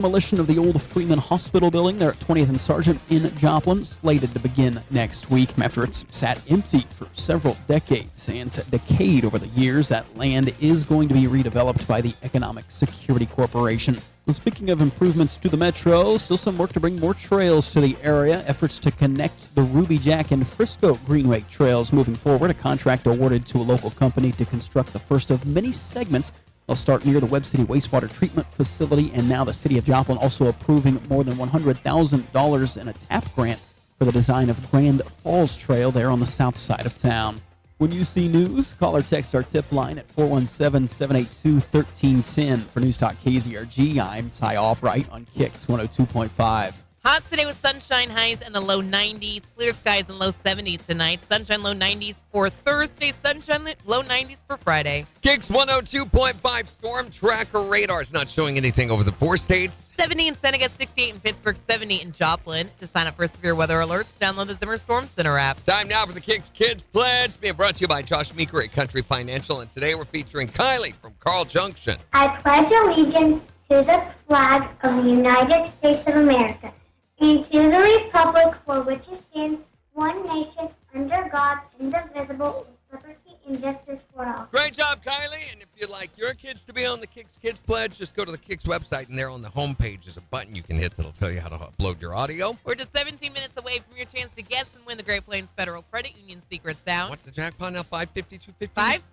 Demolition of the old Freeman Hospital building there at 20th and Sargent in Joplin, slated to begin next week after it's sat empty for several decades and decayed over the years. That land is going to be redeveloped by the Economic Security Corporation. Well, speaking of improvements to the metro, still some work to bring more trails to the area. Efforts to connect the Ruby Jack and Frisco Greenway trails moving forward. A contract awarded to a local company to construct the first of many segments. They'll start near the Webb City Wastewater Treatment Facility, and now the City of Joplin also approving more than $100,000 in a TAP grant for the design of Grand Falls Trail there on the south side of town. When you see news, call or text our tip line at 417-782-1310. For News Talk KZRG, I'm Ty Albright on KIX 102.5. Hot today with sunshine, highs in the low 90s, clear skies in low 70s tonight. Sunshine low 90s for Thursday, sunshine low 90s for Friday. KIX 102.5 storm tracker radar is not showing anything over the 4 states. 70 in Seneca, 68 in Pittsburgh, 70 in Joplin. To sign up for severe weather alerts, download the Zimmer Storm Center app. Time now for the KIX Kids Pledge, being brought to you by Josh Meeker at Country Financial, and today we're featuring Kylie from Carl Junction. I pledge allegiance to the flag of the United States of America and to the republic for which it stands, one nation, under God, indivisible, with liberty and justice for all. Great job, Kylie. And if you'd like your kids to be on the KIX Kids Pledge, just go to the KIX website, and there on the homepage is a button you can hit that'll tell you how to upload your audio. We're just 17 minutes away from your chance to guess and win the Great Plains Federal Credit Union Secret Sound. What's the jackpot now? 550, 250?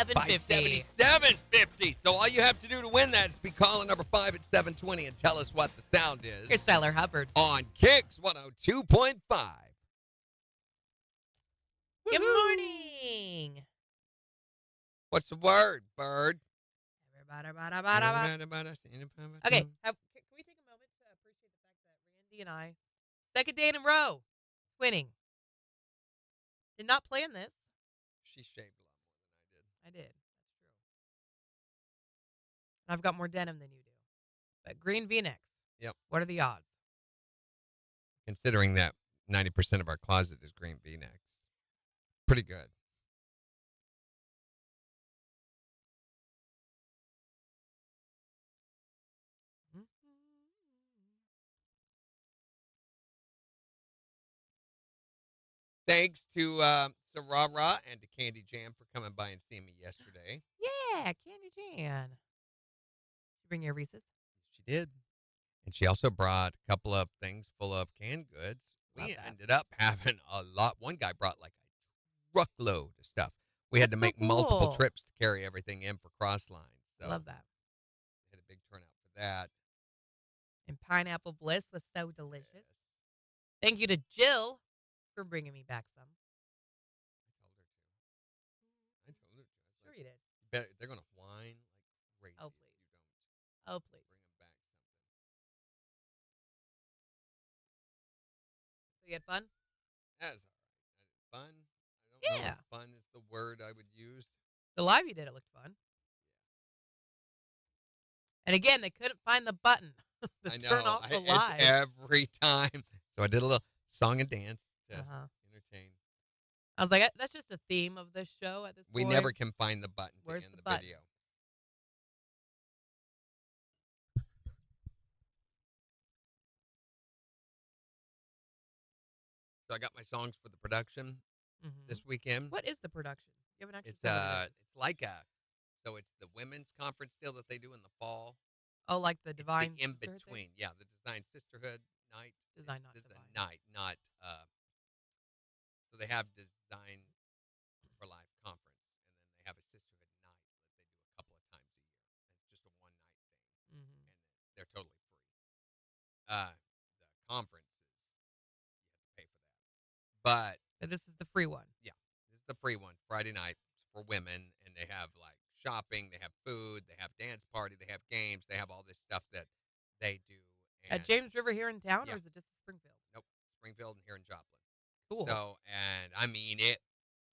577.50. 577.50. So all you have to do to win that is be calling number 5 at 720 and tell us what the sound is. Here's Tyler Hubbard. On KIX 102.5. Good morning. What's the word, bird? Okay, can we take a moment to appreciate the fact that Randy and I, second day in a row, winning. Did not plan this. She shaved a lot more than I did. That's true. And I've got more denim than you do. But green V-necks. Yep. What are the odds? Considering that 90% of our closet is green V-necks. Pretty good. Thanks to Sarara and to Candy Jam for coming by and seeing me yesterday. Yeah, Candy Jan. Did you bring your Reese's? She did. And she also brought a couple of things full of canned goods. Love We that. ended up having a lot. One guy brought like a truckload of stuff. We had to That's so make multiple cool. trips to carry everything in for Crossline. So Love that. had a big turnout for that. And Pineapple Bliss was so delicious. Thank you to Jill for bringing me back some. I told her to. Sure you did. They're going to whine like crazy Oh, if please. you don't Oh, please. bring them back something. So you had fun? That was all right. Fun? I don't know Yeah. if fun is the word I would use. The live you did, it looked fun. And again, they couldn't find the button to I know. turn off the It's live. every time. So I did a little song and dance to entertain. I was like, that's just a theme of this show at this We point. never can find the button to Where's end the the button? video. So I got my songs for the production Mhm. this weekend. What is the production? You haven't actually It's told me what it is. it's like so it's the women's conference deal that they do in the fall. Oh, like the It's Divine the in Sisterhood thing? between. Yeah, the Design Sisterhood night. Design, It's- not this is divine. a night, not so they have Design for Life conference, and then they have a sisterhood night that they do a couple of times a year. And it's just a one night thing, Mhm. and they're totally free. The conference is you have to pay for that, but But this is the free one. yeah, this is the free one. Friday night it's for women, and they have like shopping, they have food, they have dance party, they have games, they have all this stuff that they do. And At James River here in town, Yeah. or is it just Springfield? Nope, Springfield and here in Joplin. Cool. So, and I mean it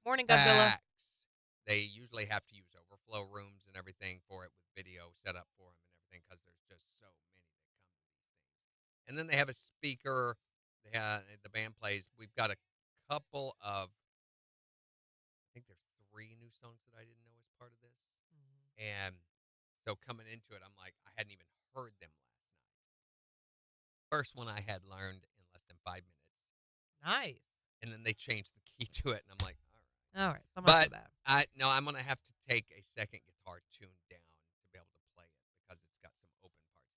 Morning, Godzilla. packs. They usually have to use overflow rooms and everything for it with video set up for them and everything because there's just so many that come to these things. And then they have a speaker. They have, the band plays. We've got a couple of, I think there's 3 new songs that I didn't know as part of this. Mhm. And so coming into it, I'm like, I hadn't even heard them last night. first one I had learned in less than 5 minutes. Nice. And then they changed the key to it, and I'm like, all right. All right. So much for But that. I'm going to have to take a second guitar tune down to be able to play it because it's got some open parts.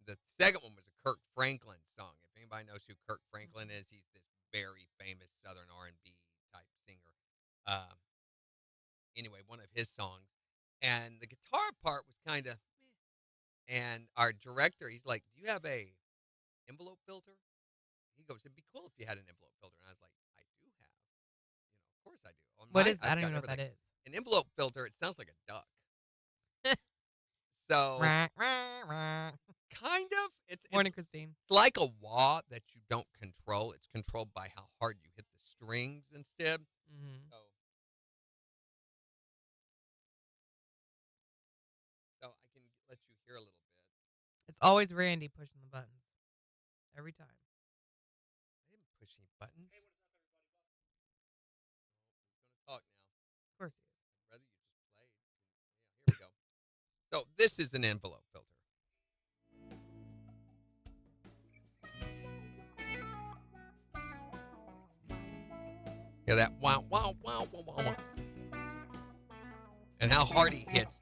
The second one was a Kirk Franklin song. If anybody knows who Kirk Franklin is, he's this very famous Southern R&B type singer. Anyway, one of his songs. And the guitar part was kind of, and our director, he's like, do you have a envelope filter? He goes, it'd be cool if you had an envelope filter. And I was like, I do have. Of course I do. What is that? I I've don't even got know what that everything. is. An envelope filter, it sounds like a duck. So, kind of. Morning, Christine. It's like a wah that you don't control. It's controlled by how hard you hit the strings instead. Mm-hmm. So I can let you hear a little bit. It's always Randy pushing the buttons. Every time. I didn't push any buttons. Hey, what's up, everybody? Welcome. Who's going to talk now? Of course he is. I'd rather you just play. Yeah, here we go. So this is an envelope filter. Yeah, that wow, wow, wow, wow, wow, wow. And how hard he hits.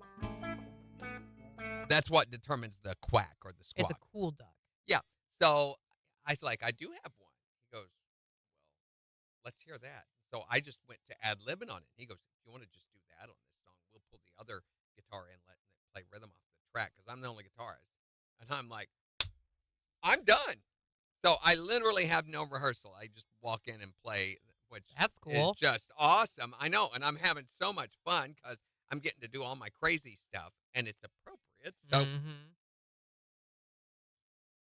That's what determines the quack or the squawk. It's a cool duck. Yeah. So I was like, I do have one. He goes, well, let's hear that. So I just went to ad-libbing on it. He goes, if you want to just do that on this song, we'll pull the other guitar in, let it play rhythm off the track because I'm the only guitarist. And I'm like, I'm done. So I literally have no rehearsal. I just walk in and play, which That's cool. is just awesome. I know. And I'm having so much fun because I'm getting to do all my crazy stuff and it's appropriate. So,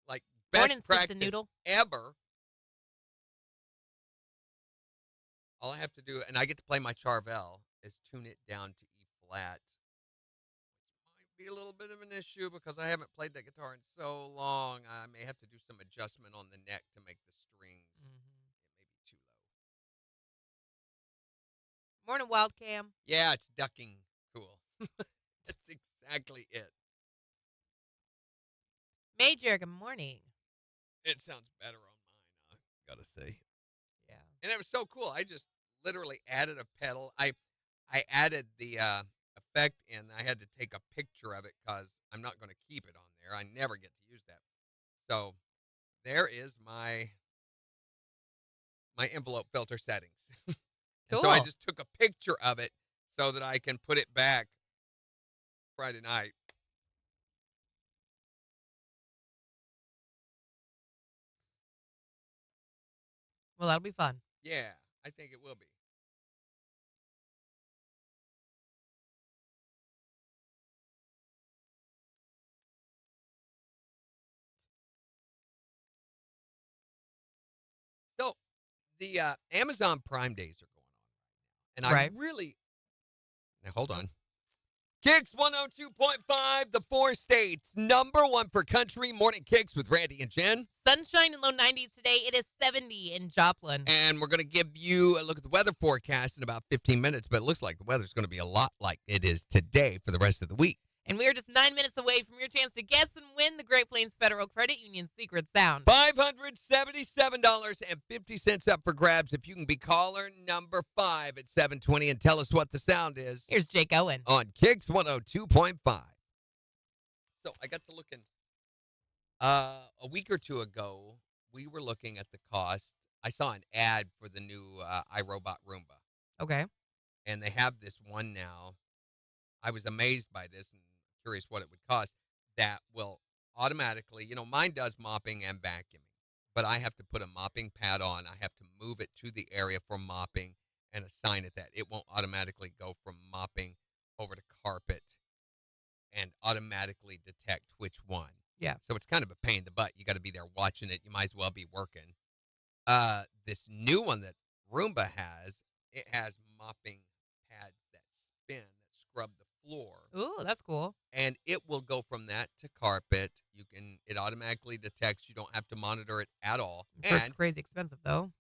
like, best Morning, practice Noodle. ever. All I have to do, and I get to play my Charvel, is tune it down to E flat, which might be a little bit of an issue because I haven't played that guitar in so long. I may have to do some adjustment on the neck to make the strings. It may be too low. Morning, Wild Cam. Yeah, it's ducking cool. That's exactly it. Major, good morning. It sounds better on mine, I gotta say. Yeah. And it was so cool. I just literally added a pedal. I added the effect in. I had to take a picture of it because I'm not going to keep it on there. I never get to use that. So there is my envelope filter settings. And so I just took a picture of it so that I can put it back Friday night. Well, that'll be fun. Yeah, I think it will be. So the Amazon Prime days are going on right now. And I really... Now, hold on. KIX 102.5, the 4 states, #1 for country. Morning KIX with Randy and Jen. Sunshine and low 90s today. It is 70 in Joplin. And we're going to give you a look at the weather forecast in about 15 minutes, but it looks like the weather's going to be a lot like it is today for the rest of the week. And we are just 9 minutes away from your chance to guess and win the Great Plains Federal Credit Union Secret Sound. $577.50 up for grabs if you can be caller number 5 at 7:20 and tell us what the sound is. Here's Jake Owen. On KIX 102.5. So I got to looking a week or two ago. We were looking at the cost. I saw an ad for the new iRobot Roomba. Okay. And they have this one now. I was amazed by this and curious what it would cost. That will automatically, mine does mopping and vacuuming, but I have to put a mopping pad on. I have to move it to the area for mopping and assign it that. It won't automatically go from mopping over to carpet and automatically detect which one. Yeah. So it's kind of a pain in the butt. You got to be there watching it. You might as well be working. This new one that Roomba has, it has mopping pads that spin, that scrub the floor. Ooh, that's cool. And it will go from that to carpet. It automatically detects. You don't have to monitor it at all. I'm sure and it's crazy expensive, though.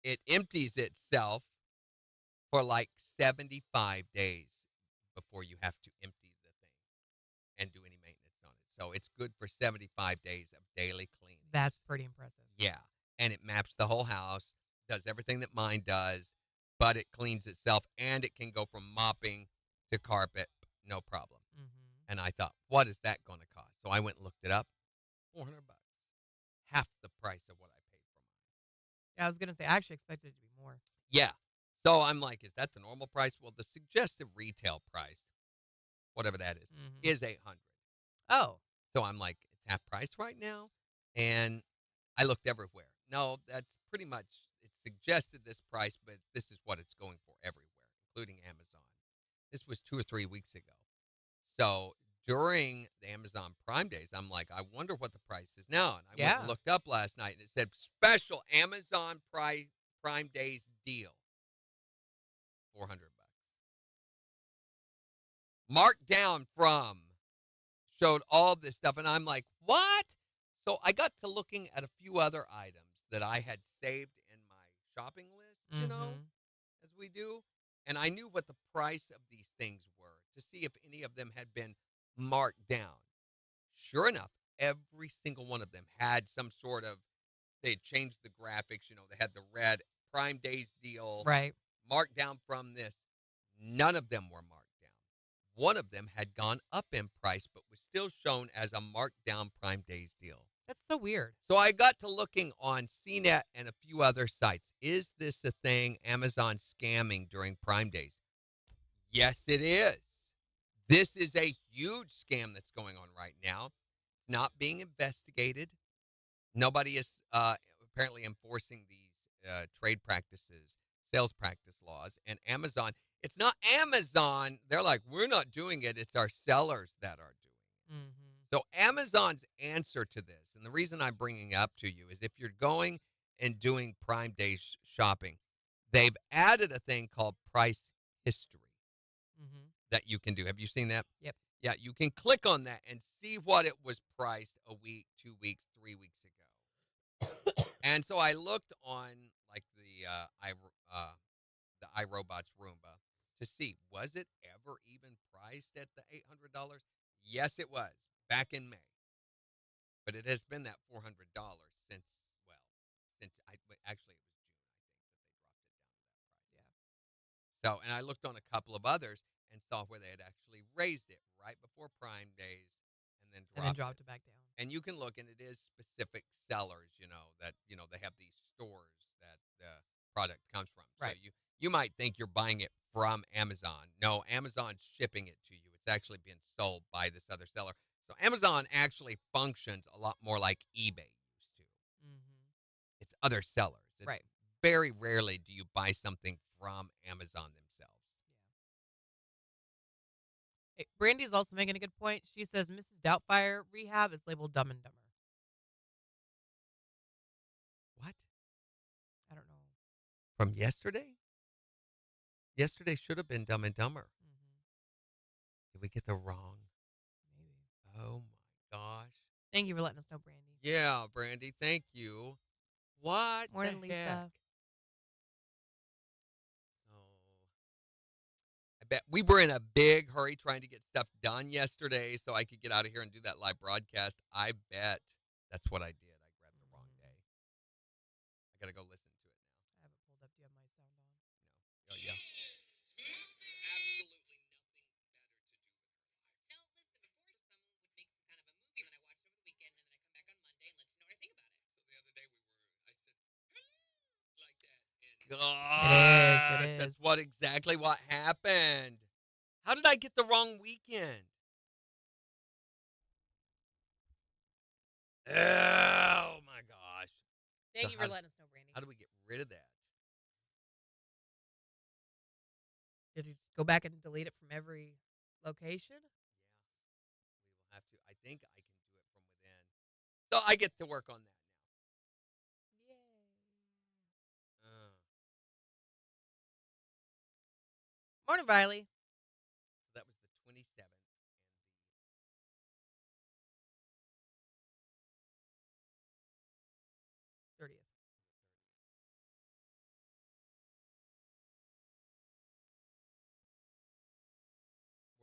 It empties itself for like 75 days before you have to empty the thing and do any maintenance on it. So it's good for 75 days of daily cleaning. That's pretty impressive. Yeah. And it maps the whole house, does everything that mine does, but it cleans itself, and it can go from mopping to carpet, no problem. Mm-hmm. And I thought, what is that going to cost? So I went and looked it up. $400, half the price of what I paid for mine. Yeah, I was gonna say I actually expected it to be more. Yeah. So I'm like, is that the normal price? Well, the suggested retail price, whatever that is $800. Oh, So I'm like, it's half price right now, and I looked everywhere. No, that's pretty much it suggested this price, but this is what it's going for everywhere, including Amazon. This was 2 or 3 weeks ago. So during the Amazon Prime days, I'm like, I wonder what the price is now. And I went and Yeah. looked up last night, and it said special Amazon Prime days deal, $400. Marked down from showed all this stuff, and I'm like, what? So I got to looking at a few other items that I had saved in my shopping list, as we do, and I knew what the price of these things were to see if any of them had been marked down. Sure enough, every single one of them had some sort of, they had changed the graphics, they had the red Prime Days deal, Right. marked down from this. None of them were marked down. One of them had gone up in price, but was still shown as a marked down Prime Days deal. That's so weird. So I got to looking on CNET and a few other sites. Is this a thing, Amazon scamming during Prime Days? Yes, it is. This is a huge scam that's going on right now. It's not being investigated. Nobody is apparently enforcing these trade practices, sales practice laws. And Amazon, it's not Amazon. They're like, we're not doing it. It's our sellers that are doing it. So Amazon's answer to this, and the reason I'm bringing it up to you is if you're going and doing Prime Day shopping, they've added a thing called price history that you can do. Have you seen that? Yep. Yeah, you can click on that and see what it was priced a week, 2 weeks, 3 weeks ago. And so I looked on like the iRobot's Roomba to see, was it ever even priced at the $800? Yes, it was back in May. But it has been that $400 since, well, actually it was June, I think, that they dropped it down to that price. Yeah. So, and I looked on a couple of others and saw where they had actually raised it right before Prime Days and then dropped it back down. And you can look, and it is specific sellers, that they have these stores that the product comes from. Right. So you might think you're buying it from Amazon. No, Amazon's shipping it to you. It's actually being sold by this other seller. So Amazon actually functions a lot more like eBay used to. It's other sellers. It's Right. Very rarely do you buy something from Amazon themselves. Hey, Brandy's also making a good point. She says Mrs. Doubtfire rehab is labeled Dumb and Dumber. What? I don't know. From yesterday? Yesterday should have been Dumb and Dumber. Did we get the wrong? Maybe. Oh my gosh. Thank you for letting us know, Brandy. Yeah, Brandy, thank you. What Morning, the Lisa. heck? Oh. I bet we were in a big hurry trying to get stuff done yesterday so I could get out of here and do that live broadcast. I bet that's what I did. I grabbed the wrong day. I got to go listen to it now. I have it pulled up. Do you have my sound on? No. Oh, yeah. Gosh, It is. that's exactly what happened. How did I get the wrong weekend? Oh my gosh. Thank So you for letting us know, Brandy. How do we get rid of that? Did you just go back and delete it from every location? We will have to. I think I can do it from within. So I get to work on that now. Yay. Morning, Riley. So that was the 27th and 30th.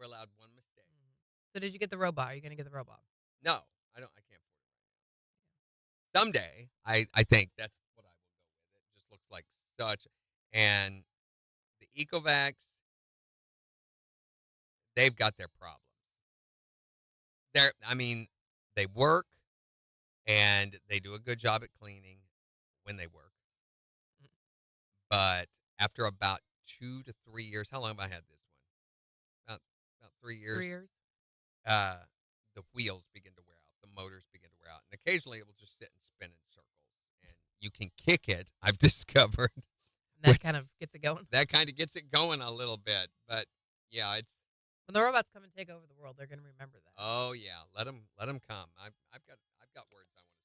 we're allowed one mistake. So did you get the robot? Are you going to get the robot? No, I don't. I can't afford it right now. someday, I think that's what I will go with. It just looks like such. And the Ecovacs, they've got their problems. I mean, they work and they do a good job at cleaning when they work. But after about 2 to 3 years, how long have I had this one? About 3 years. 3 years. The wheels begin to wear out, the motors begin to wear out, and occasionally it will just sit and spin in circles. And you can kick it, I've discovered. And that kind of gets it going. That kind of gets it going a little bit, but yeah, it's. When the robots come and take over the world, they're going to remember that. Oh yeah, let them come. I've got words I want to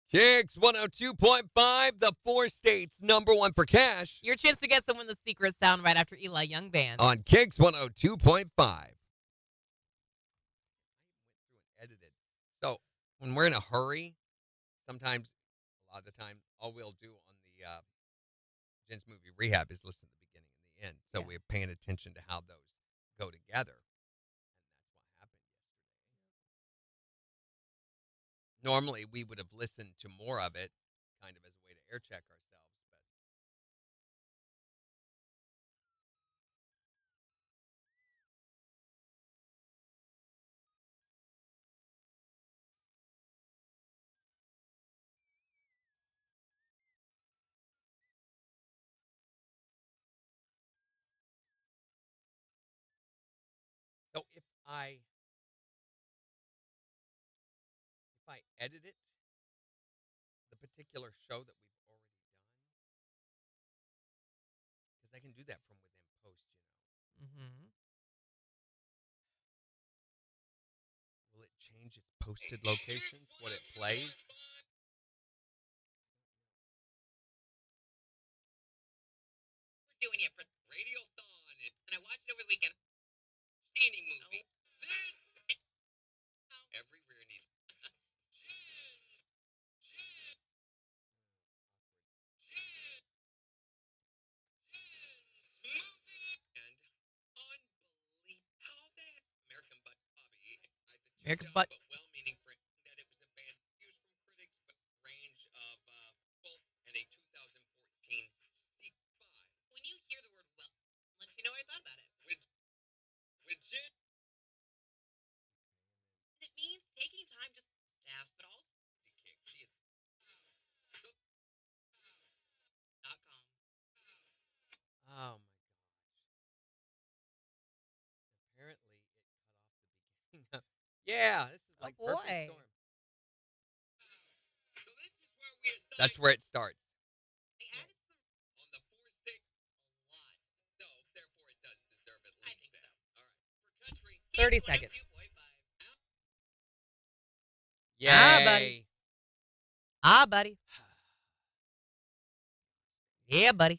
say to them. KIX 102.5, the 4 states #1 for cash. Your chance to guess and win the secret sound right after Eli Young Band. On KIX 102.5. Edited. So when we're in a hurry, sometimes, a lot of the time, all we'll do on the Jen's movie rehab is listen to the beginning and the end. So we're paying attention to how those go together. And that's what happened yesterday. Normally, we would have listened to more of it, kind of as a way to air check ourselves. But so if I edit it, the particular show that we've already done, because I can do that from within post, Mm-hmm. Will it change its posted locations, what it plays? We're doing it for Radiothon, and I watched it over the weekend. Any movie. Every rear needs. American Butt Hobby. American Butt. But well-meaning for that it was a band used from critics, but range of and a 2014 C5. When you hear the word well, let me know what I thought about it. With Jen. It means taking time just staff, but also .com. Oh my gosh. Apparently it cut off the beginning. Yeah, this is like perfect storm. So this is where we That's where it starts. They added some on the 4-stick a lot. So therefore it does deserve at least that. All right. For country 30 seconds. Yay. Ah, buddy. Yeah, buddy.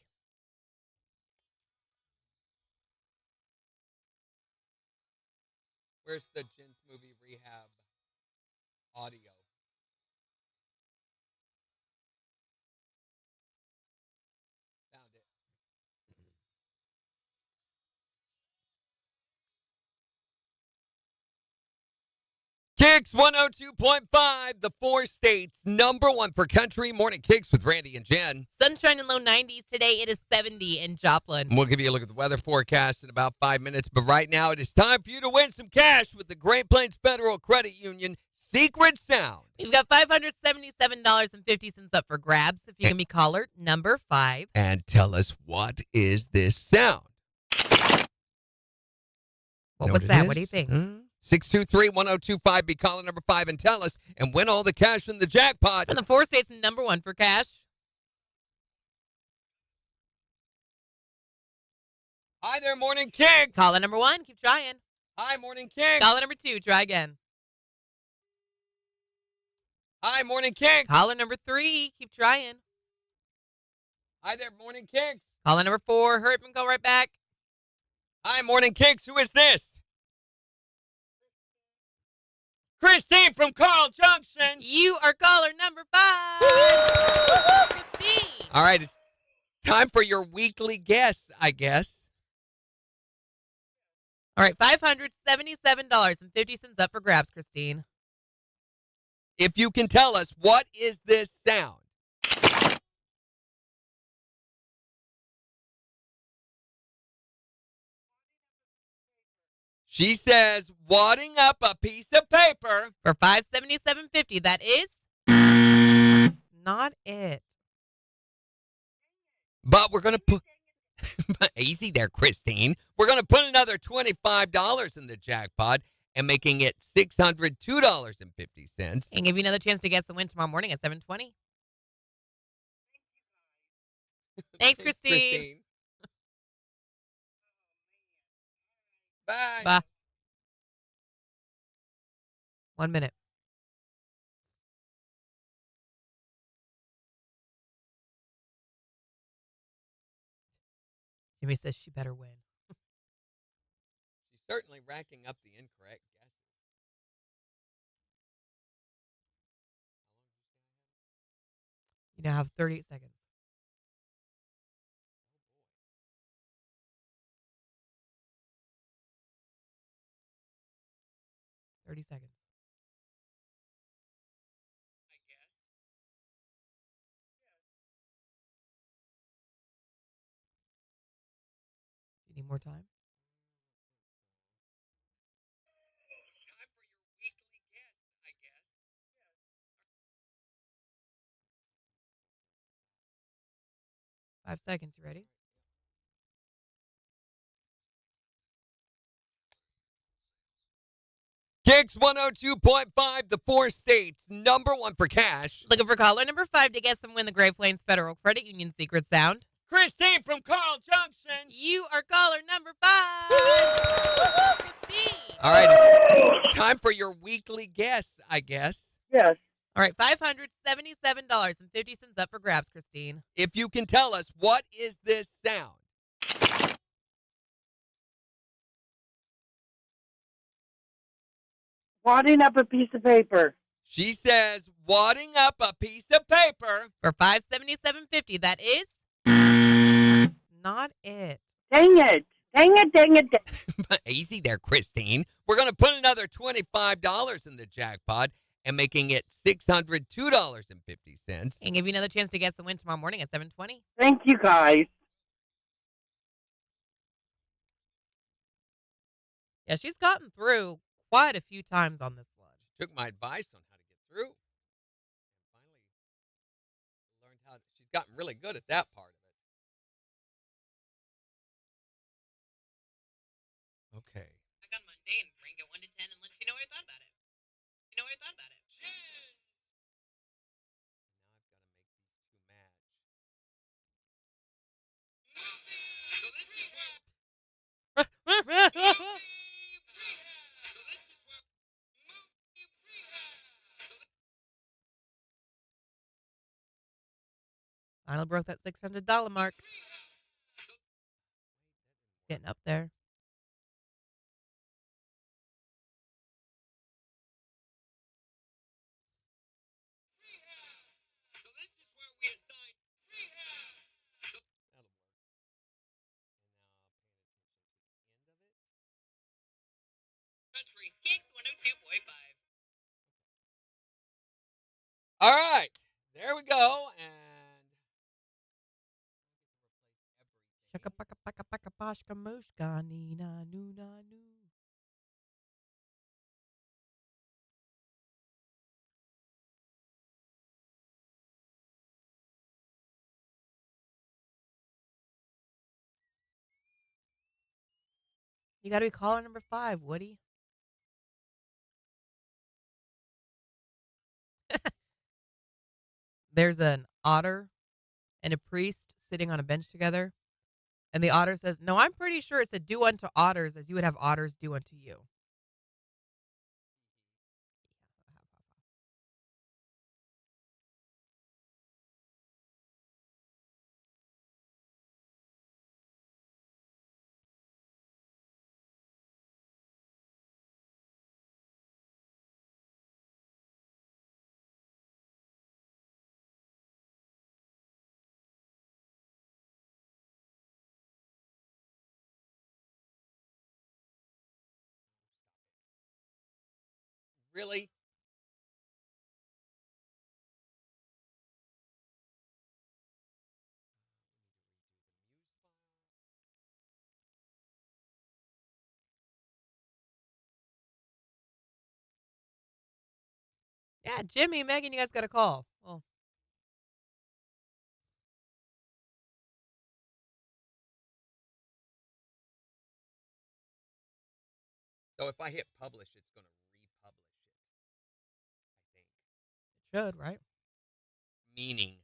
Where's the Jen's movie rehab audio? Found it. KIX 102.5, the 4 states #1 for country. Morning KIX with Randy and Jen. Sunshine in low 90s today. It is 70 in Joplin. And we'll give you a look at the weather forecast in about 5 minutes. But right now, it is time for you to win some cash with the Great Plains Federal Credit Union Secret Sound. We've got $577.50 up for grabs. If you can be caller number 5. And tell us, what is this sound? What was that? What do you think? 623-1025. Be caller number 5 and tell us, and win all the cash in the jackpot. From the 4 states, #1 for cash. Hi there, Morning KIX. Caller number 1, keep trying. Hi, Morning KIX. Caller number 2, try again. Hi, Morning KIX. Caller number 3, keep trying. Hi there, Morning KIX. Caller number 4, hurry up and call right back. Hi, Morning KIX. Who is this? Christine from Carl Junction. You are caller number 5. Christine. All right, it's time for your weekly guess, I guess. All right, $577.50 up for grabs, Christine. If you can tell us, what is this sound? She says, wadding up a piece of paper. For $577.50. That is not it. But we're going to put... Easy there, Christine. We're going to put another $25 in the jackpot and making it $602.50. And give you another chance to guess the win tomorrow morning at 7:20. Thanks, Christine. Bye. Bye. 1 minute. Jimmy says she better win. She's certainly racking up the incorrect guesses. You now have 38 seconds. $30 seconds. I guess. You need more time? Time for your weekly guess, I guess. 5 seconds. You ready? KIX 102.5, the 4 states, #1 for cash. Looking for caller number 5 to guess and win the Great Plains Federal Credit Union secret sound. Christine from Carl Junction. You are caller number 5. Christine. All right, it's time for your weekly guess, I guess. Yes. All right, $577.50 up for grabs, Christine. If you can tell us, what is this sound? Wadding up a piece of paper. She says, wadding up a piece of paper. For $577.50. That is not it. Dang it. Dang it, dang it, dang it. Easy there, Christine. We're going to put another $25 in the jackpot and making it $602.50. And give you another chance to guess the win tomorrow morning at 7:20. Thank you, guys. Yeah, she's gotten through quite a few times on this one. Took my advice on how to get through. And finally learned how. She's gotten really good at that part of it. Okay. I got mundane. Rank it 1 to 10 and let you know what I thought about it. You know what I thought about it. Now I've got to make these two match. So this is where. Finally broke that $600 mark. Getting up there. So this is where we assign rehab. So that'll work. And now paying attention to the end of it. Country KIX 102.5. All right, there we go, and Shaka paka paka paka pashka mushka nina nuna nu. You got to be caller number 5, Woody. There's an otter and a priest sitting on a bench together. And the otter says, "No, I'm pretty sure it said do unto otters as you would have otters do unto you." really, Yeah, Jimmy, Megan, you guys got a call. Well, So if I hit publish, it's going to republish it, I think. it should, right? Meaning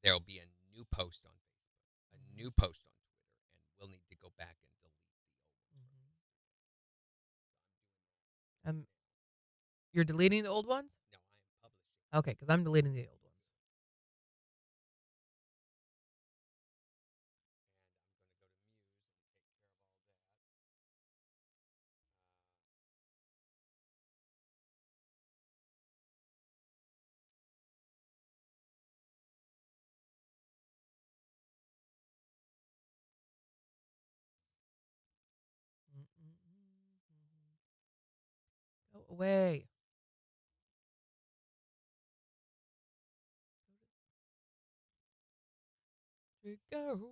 there'll be a new post on Facebook, a new post on Twitter, and we'll need to go back and delete the old ones. You're deleting the old ones? No, I am publishing. Okay, because I'm deleting the old ones. Go away. Figaro.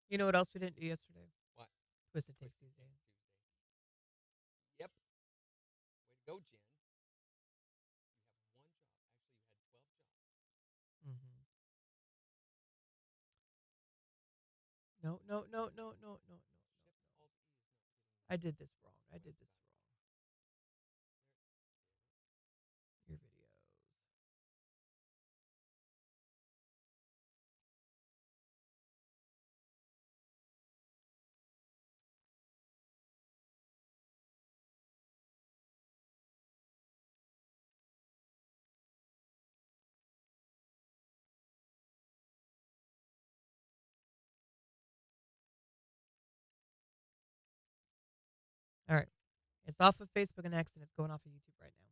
You know what else we didn't do yesterday? What? Twisted Takes Tuesday. Yep. Way to go, Jen. You have one job. Actually, you had 12 jobs. Mm-hmm. No, no, no, no, no, no, no, no. I did this wrong. I did this wrong. Your videos. All right. It's off of Facebook and X, and it's going off of YouTube right now.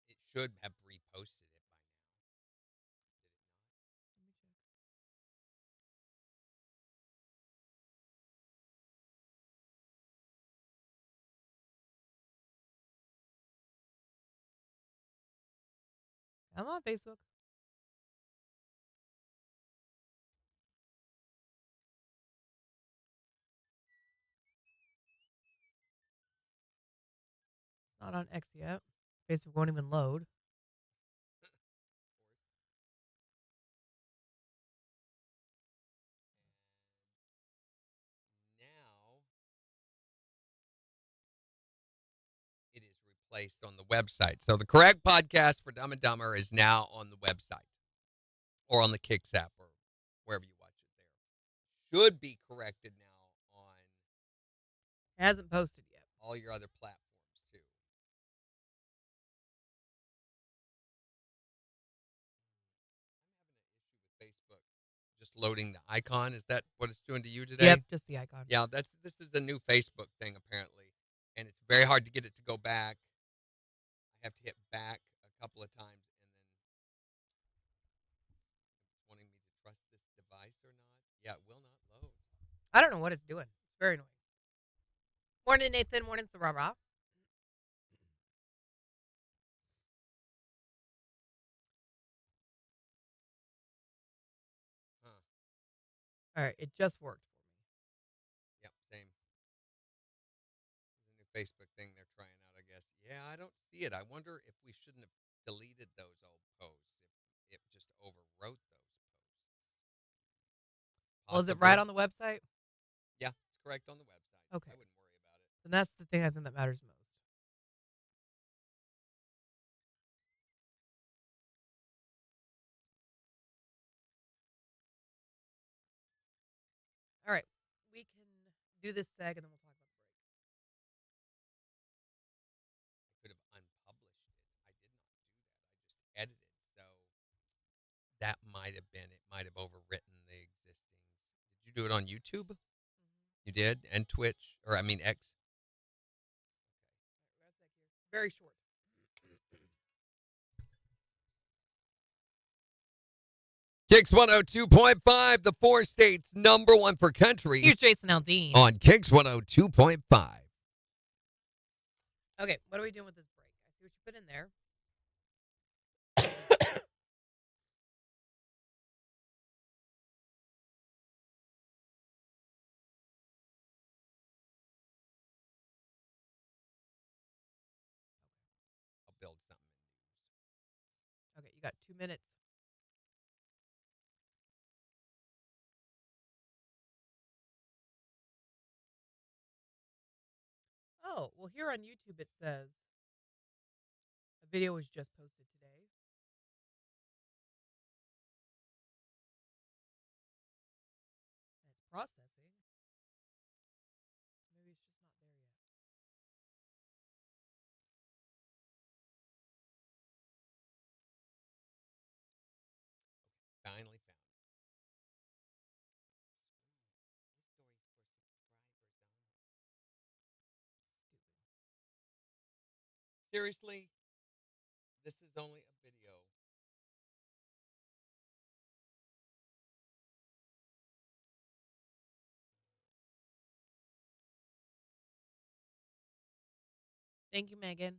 It should have reposted it by now. Let me check. I'm on Facebook. It's not on X yet. Facebook won't even load. Now it is replaced on the website. So the correct podcast for Dumb and Dumber is now on the website or on the KIX app or wherever you watch it there. Should be corrected now on It hasn't posted yet. all your other platforms too. I'm having an issue with Facebook just loading the icon. Is that what it's doing to you today? Yep, just the icon. Yeah, this is a new Facebook thing apparently, and it's very hard to get it to go back. I have to hit back a couple of times, and then it's wanting me to trust this device or not. Yeah, it will not load. I don't know what it's doing. It's very annoying. Morning, Nathan. Morning, Sarara. Huh. All right, it just worked for me. Yep, same. It's a new Facebook thing they're trying out, I guess. Yeah, I don't see it. I wonder if we shouldn't have deleted those old posts, if it just overwrote those posts. Well, is it Possible. right on the website? Yeah, it's correct on the website. Okay. I wouldn't worry about it. And that's the thing I think that matters most. All right. We can do this seg and then we'll talk about the break. I could have unpublished it. I did not do that. I just edited. So that might have been, it might have overwritten the existings. Did you do it on YouTube? You did? And Twitch? Or, I mean, X? Very short. KIX 102.5, the 4 states number 1 for country. Here's Jason Aldean. On KIX 102.5. Okay, what are we doing with this break? I see what you put in there. got 2 minutes. Oh, well, here on YouTube it says a video was just posted today. And it's processing. Maybe it's just not there yet. Finally found it. Seriously, this is only a video. Thank you, Megan.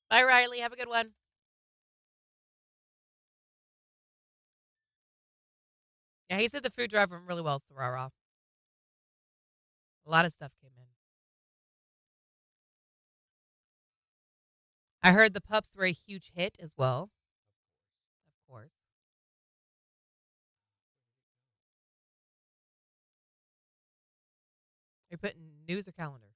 Bye, Riley. Have a good one. Yeah, he said the food drive went really well, Sarara. A lot of stuff came in. I heard the pups were a huge hit as well. Of course. Are you putting news or calendar?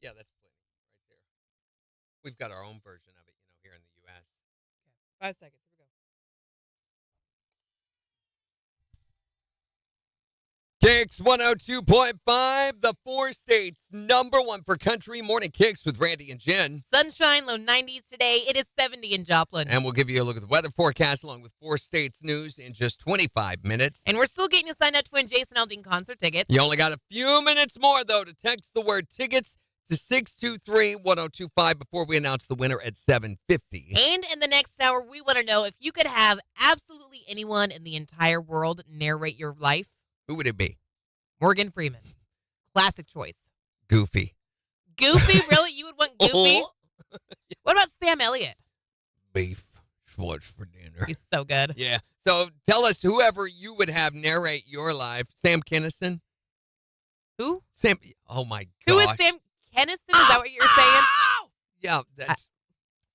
Yeah, that's plenty right there. We've got our own version of it, here in the U.S. Okay. 5 seconds. Here we go. KIX 102.5, the 4 states #1 for country morning KIX with Randy and Jen. Sunshine, low 90s today. It is 70 in Joplin. And we'll give you a look at the weather forecast along with 4 states news in just 25 minutes. And we're still getting you signed up to win Jason Aldean concert tickets. You only got a few minutes more, though, to text the word tickets to 623-1025 before we announce the winner at 7:50. And in the next hour, we want to know if you could have absolutely anyone in the entire world narrate your life. Who would it be? Morgan Freeman. Classic choice. Goofy. Goofy? Really? You would want Goofy? What about Sam Elliott? Beef. What's for dinner? He's so good. Yeah. So tell us whoever you would have narrate your life. Sam Kinison? Who? Sam. Oh, my gosh. Who is Sam Kinison? Is that what you're saying? Yeah.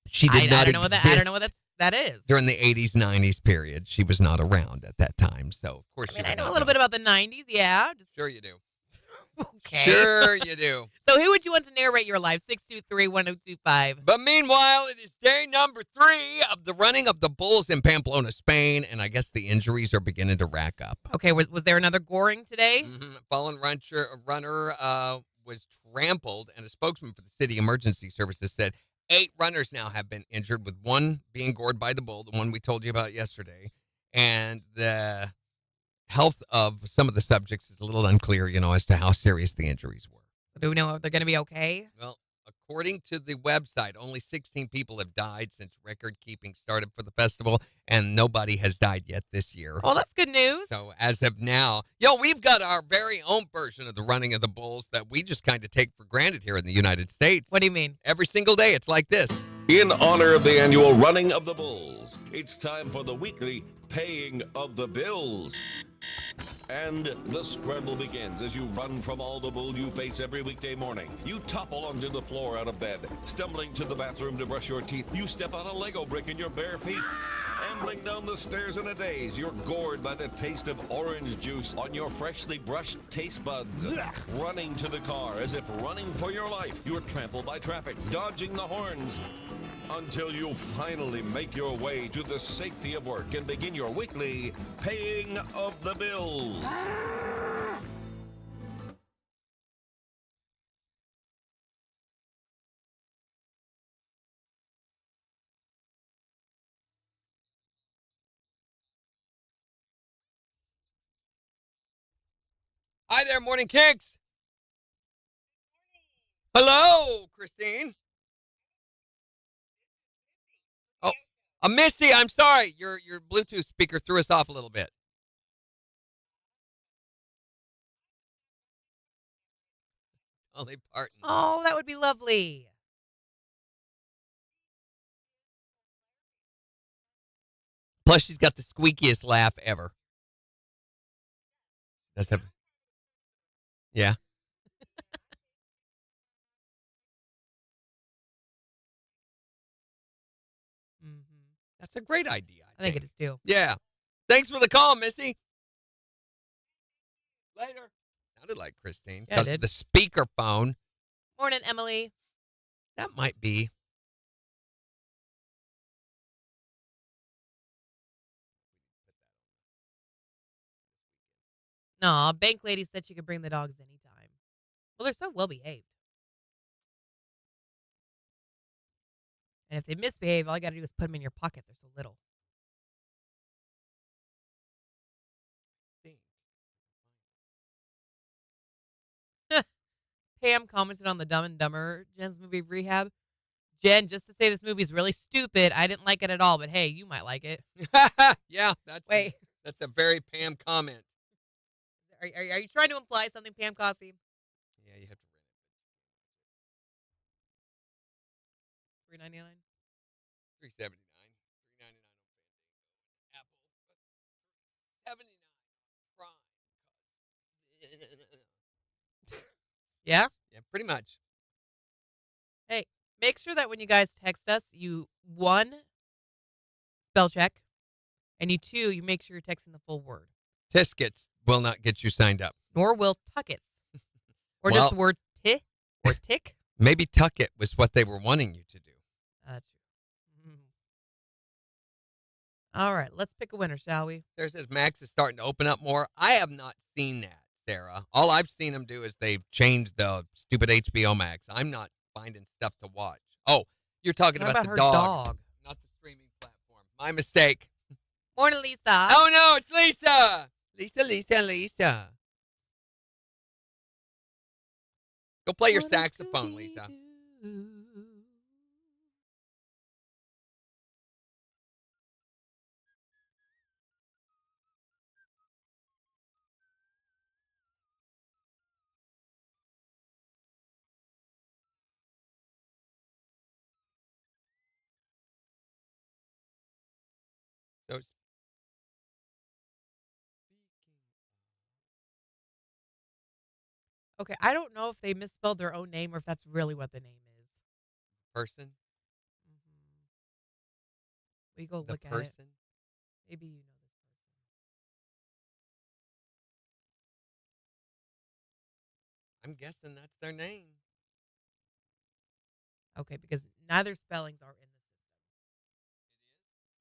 She did not I don't know exist. I don't know what that is. During the 80s, 90s period. She was not around at that time. So, of course, I know a little bit about the 90s. Yeah. Sure you do. Okay. Sure you do. So who would you want to narrate your life? 623-1025. But meanwhile, it is day number 3 of the running of the Bulls in Pamplona, Spain, and I guess the injuries are beginning to rack up. Okay, was there another goring today? Fallen runner was trampled, and a spokesman for the city emergency services said 8 runners now have been injured, with 1 being gored by the bull, the one we told you about yesterday, and the health of some of the subjects is a little unclear, as to how serious the injuries were. Do we know if they're going to be okay? Well, according to the website, only 16 people have died since record keeping started for the festival, and nobody has died yet this year. Well, that's good news. So as of now, we've got our very own version of the running of the bulls that we just kind of take for granted here in the United States. What do you mean? Every single day, it's like this. In honor of the annual Running of the Bulls, it's time for the weekly Paying of the Bills. And the scramble begins as you run from all the bull you face every weekday morning. You topple onto the floor out of bed, stumbling to the bathroom to brush your teeth. You step on a Lego brick in your bare feet. Ambling down the stairs in a daze, you're gored by the taste of orange juice on your freshly brushed taste buds. Running to the car as if running for your life, you're trampled by traffic, dodging the horns, until you finally make your way to the safety of work and begin your weekly paying of the bills. Hi there, Morning KIX. Hello, Christine. Oh, Missy, I'm sorry. Your Bluetooth speaker threw us off a little bit. Dolly Parton. Oh, that would be lovely. Plus, she's got the squeakiest laugh ever. That's have, yeah. Mm-hmm. That's a great idea. I think it is too. Yeah. Thanks for the call, Missy. Later. Sounded like Christine. Yeah, it Because did. the speakerphone, Morning, Emily. that might be. No, bank lady said she could bring the dogs anytime. Well, they're so well behaved. And if they misbehave, all you got to do is put them in your pocket. They're so little. Pam commented on the Dumb and Dumber Jen's movie Rehab. Jen, just to say this movie is really stupid. I didn't like it at all, but hey, you might like it. Yeah, that's a very Pam comment. Are you trying to imply something, Pam Cossey? Yeah, you have to rent it. $3.99. $3.79. $3.99 on Apple. $79 Prime. Yeah? Yeah, pretty much. Hey, make sure that when you guys text us, you, 1, spell check, and you make sure you're texting the full word. Tiskets will not get you signed up. Nor will tuckets. Or Well- just the word ti or tick. Maybe tuck it was what they were wanting you to do. That's true. All right, let's pick a winner, shall we? Sarah says Max is starting to open up more. I have not seen that, Sarah. All I've seen them do is they've changed the stupid HBO Max. I'm not finding stuff to watch. Oh, you're talking What about about the her dog, dog? not the streaming platform. My mistake. Morning, Lisa. Oh, no, it's Lisa. Lisa. Go play your saxophone, Lisa. So, Okay, I don't know if they misspelled their own name or if that's really what the name is. person, We go the look at it. person. Maybe you know this person. I'm guessing that's their name. Okay, because neither spellings are in the system.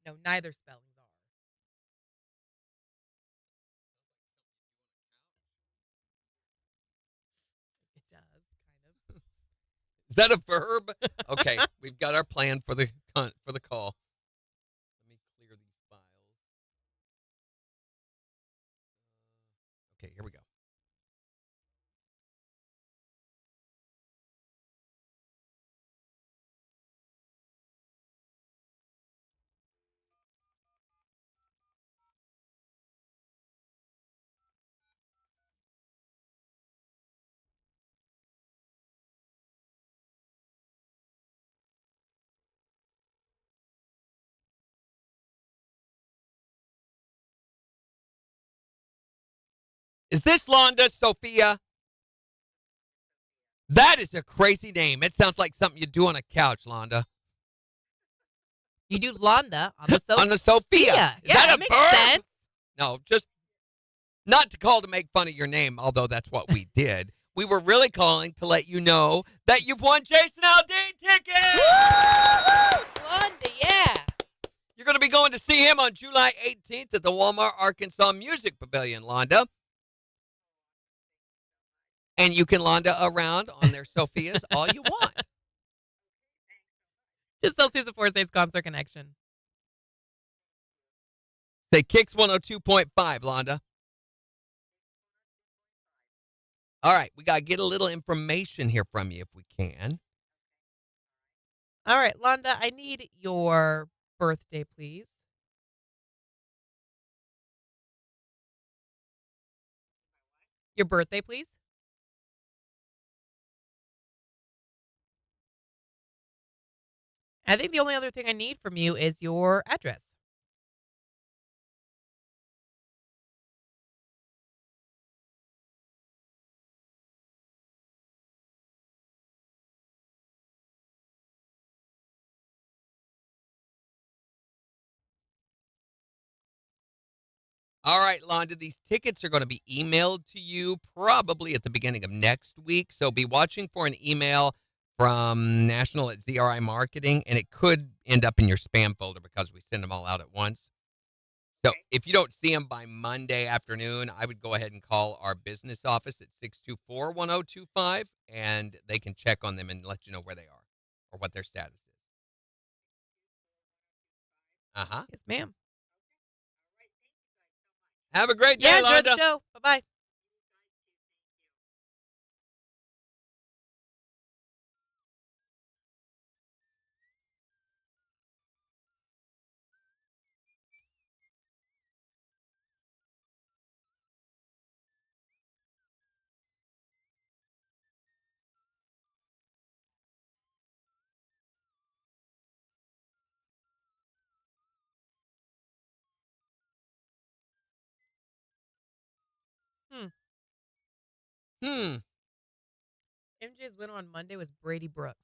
No, neither spellings are. It does, kind of. Is that a verb? Okay, we've got our plan for the call. Let me clear these files. Okay, here we go. Is this Londa Sophia? That is a crazy name. It sounds like something you do on a couch, Londa. You do Londa on the Sophia. On the Sophia. Yeah, Is that a makes bird? sense. No, just not to call to make fun of your name, although that's what we did. We were really calling to let you know that you've won Jason Aldean tickets. Londa, yeah. You're going to be going to see him on July 18th at the Walmart Arkansas Music Pavilion, Londa. And you can Londa around on their Sophias all you want. Just Celsius and Forsyth's Concert Connection. Say KIX 102.5, Londa. All right, we got to get a little information here from you if we can. All right, Londa, I need your birthday, please. Your birthday, please. I think the only other thing I need from you is your address. All right, Londa, these tickets are going to be emailed to you probably at the beginning of next week. So be watching for an email from National at ZRI Marketing, and it could end up in your spam folder because we send them all out at once. So if you don't see them by Monday afternoon, I would go ahead and call our business office at 624-1025, and they can check on them and let you know where they are or what their status is. Uh-huh. Yes, ma'am. Have a great day, Yeah, enjoy Londa. the show. Bye-bye. MJ's win on Monday was Brady Brooks.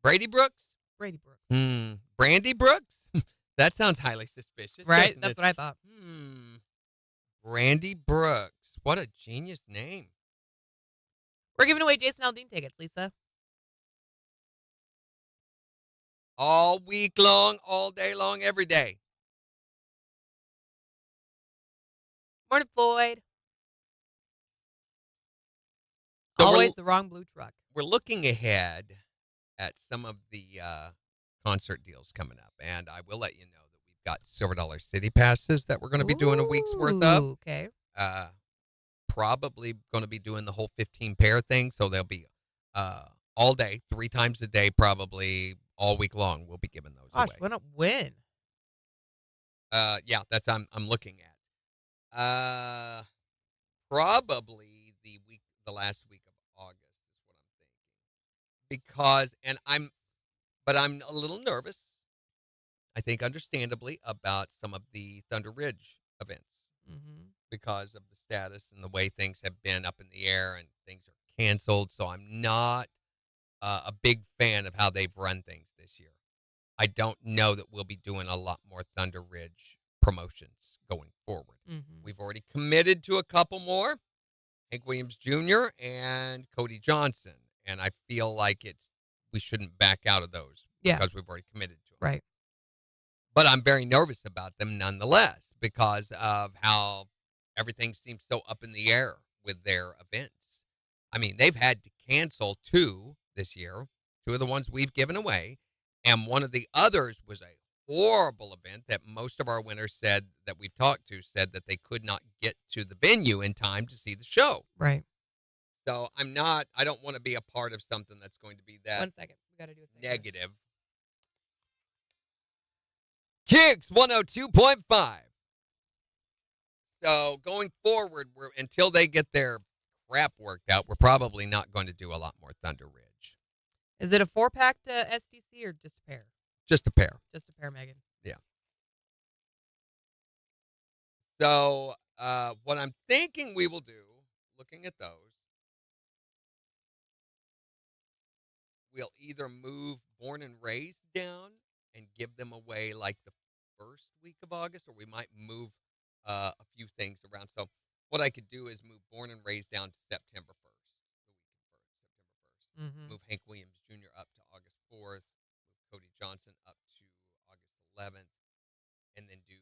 Brady Brooks? Brady Brooks. Brandy Brooks? That sounds highly suspicious. Right? Doesn't That's it? what I thought. Brandy Brooks. What a genius name. We're giving away Jason Aldean tickets, Lisa. All week long, all day long, every day. Morning, Floyd. So Always the wrong blue truck. We're looking ahead at some of the concert deals coming up, and I will let you know that we've got $0 City Passes that we're going to be doing a week's worth of. Okay. Probably going to be doing the whole 15 pair thing, so they'll be all day, 3 times a day, probably all week long. We'll be giving those Gosh, away. why not win? Yeah, that's I'm looking at. Probably the last week of August is what I'm thinking. Because I'm a little nervous. I think understandably about some of the Thunder Ridge events because of the status and the way things have been up in the air and things are canceled. So I'm not a big fan of how they've run things this year. I don't know that we'll be doing a lot more Thunder Ridge promotions going forward. We've already committed to a couple more, Hank Williams Jr. and Cody Johnson, and I feel like we shouldn't back out of those because we've already committed to them. Right. But I'm very nervous about them nonetheless because of how everything seems so up in the air with their events. I mean, they've had to cancel 2 this year, 2 of the ones we've given away, and one of the others was a horrible event that most of our winners said that we've talked to said that they could not get to the venue in time to see the show. Right. So I don't want to be a part of something that's going to be that 1 second. We got to do a second. negative. KIX 102.5. So going forward, until they get their crap worked out, we're probably not going to do a lot more Thunder Ridge. Is it a 4-pack to SDC or just a pair? Just a pair. Just a pair, Megan. Yeah. So what I'm thinking we will do, looking at those, we'll either move Born and Raised down and give them away like the first week of August, or we might move a few things around. So what I could do is move Born and Raised down to September 1st, the week of September 1st. Mm-hmm. Move Hank Williams Jr. up to August 4th. Move Cody Johnson up to August 11th, and then do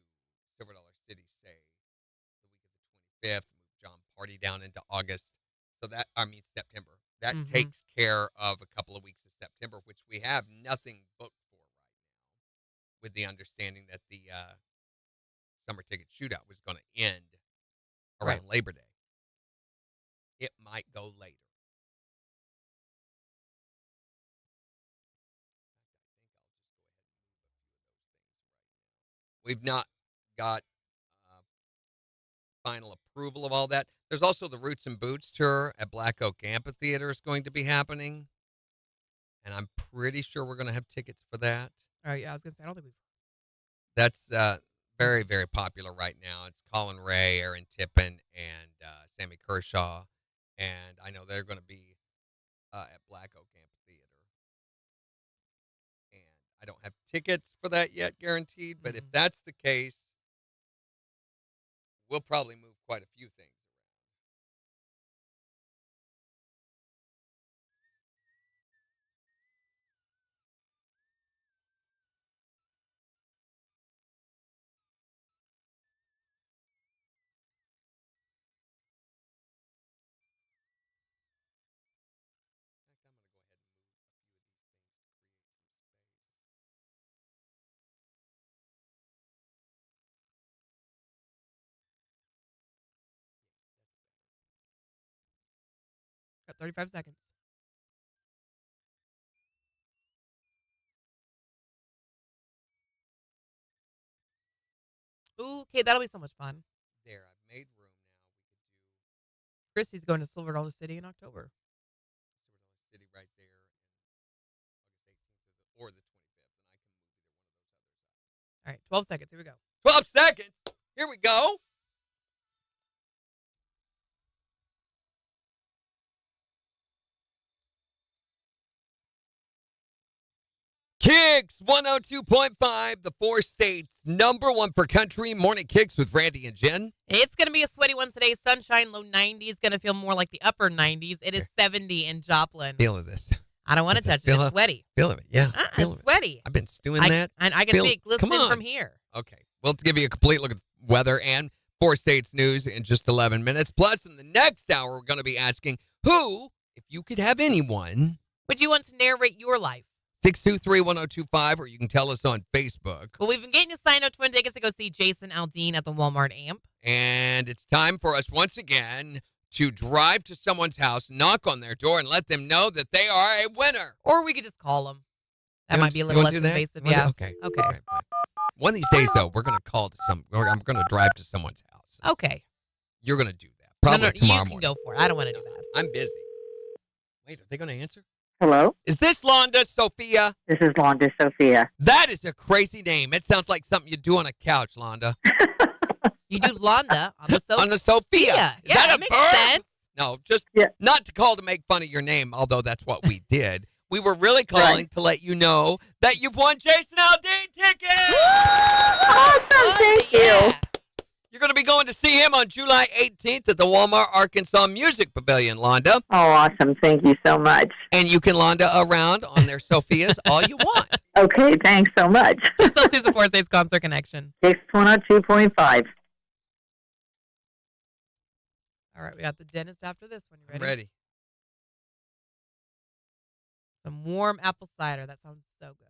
Silver Dollar City, say, the week of the 25th. Move John Party down into August. So September. That takes care of a couple of weeks of September, which we have nothing booked for right now, with the understanding that the summer ticket shootout was going to end around Labor Day. It might go later. We've not got final approval of all that. There's also the Roots and Boots tour at Black Oak Amphitheater is going to be happening, and I'm pretty sure we're going to have tickets for that. All right, yeah, I was going to say, I don't think we've. That's very, very popular right now. It's Colin Ray, Aaron Tippin, and Sammy Kershaw, and I know they're going to be at Black Oak Amphitheater. And I don't have tickets for that yet guaranteed, but if that's the case, we'll probably move quite a few things. Got 35 seconds. Ooh, okay, that'll be so much fun. There, I've made room now. We could do Christy's going to Silver Dollar City in October. Silver Dollar City right there, and August 18th or the 25th, and I can move either one of those others up. All right, 12 seconds. Here we go. 12 seconds. Here we go. KIX 102.5, the 4 states #1 for country. Morning KIX with Randy and Jen. It's going to be a sweaty one today. Sunshine, low 90s. Going to feel more like the upper 90s. It is 70 in Joplin. Feel of this. I don't want to touch it. It's sweaty. Feel of it, yeah. It's sweaty. I've been stewing that. And I can see it glisten Come on. from here. Okay. We'll give you a complete look at weather and 4 states news in just 11 minutes. Plus, in the next hour, we're going to be asking who, if you could have anyone, would you want to narrate your life? 623-1025, or you can tell us on Facebook. Well, we've been getting you signed up to win tickets to go see Jason Aldean at the Walmart Amp. And it's time for us once again to drive to someone's house, knock on their door, and let them know that they are a winner. Or we could just call them. That might be a little less invasive. Yeah. Okay. Okay. All right, fine. One of these days, though, we're going to call to I'm going to drive to someone's house. Okay. You're going to do that. Probably tomorrow morning. You can go for it. I don't want to do that. I'm busy. Wait, are they going to answer? Hello? Is this Londa Sophia? This is Londa Sophia. That is a crazy name. It sounds like something you do on a couch, Londa. You do Londa on the Sophia. On the Sophia. Is that a makes verb? sense. No, just not to call to make fun of your name, although that's what we did. We were really calling to let you know that you've won Jason Aldean tickets. Awesome, thank you. You're going to be going to see him on July 18th at the Walmart Arkansas Music Pavilion, Londa. Oh, awesome. Thank you so much. And you can Londa around on their Sophias all you want. Okay, thanks so much. Still Susan Forsythe's Concert Connection. KIX 102.5. All right, we got the dentist after this one. You ready? I'm ready. Some warm apple cider. That sounds so good.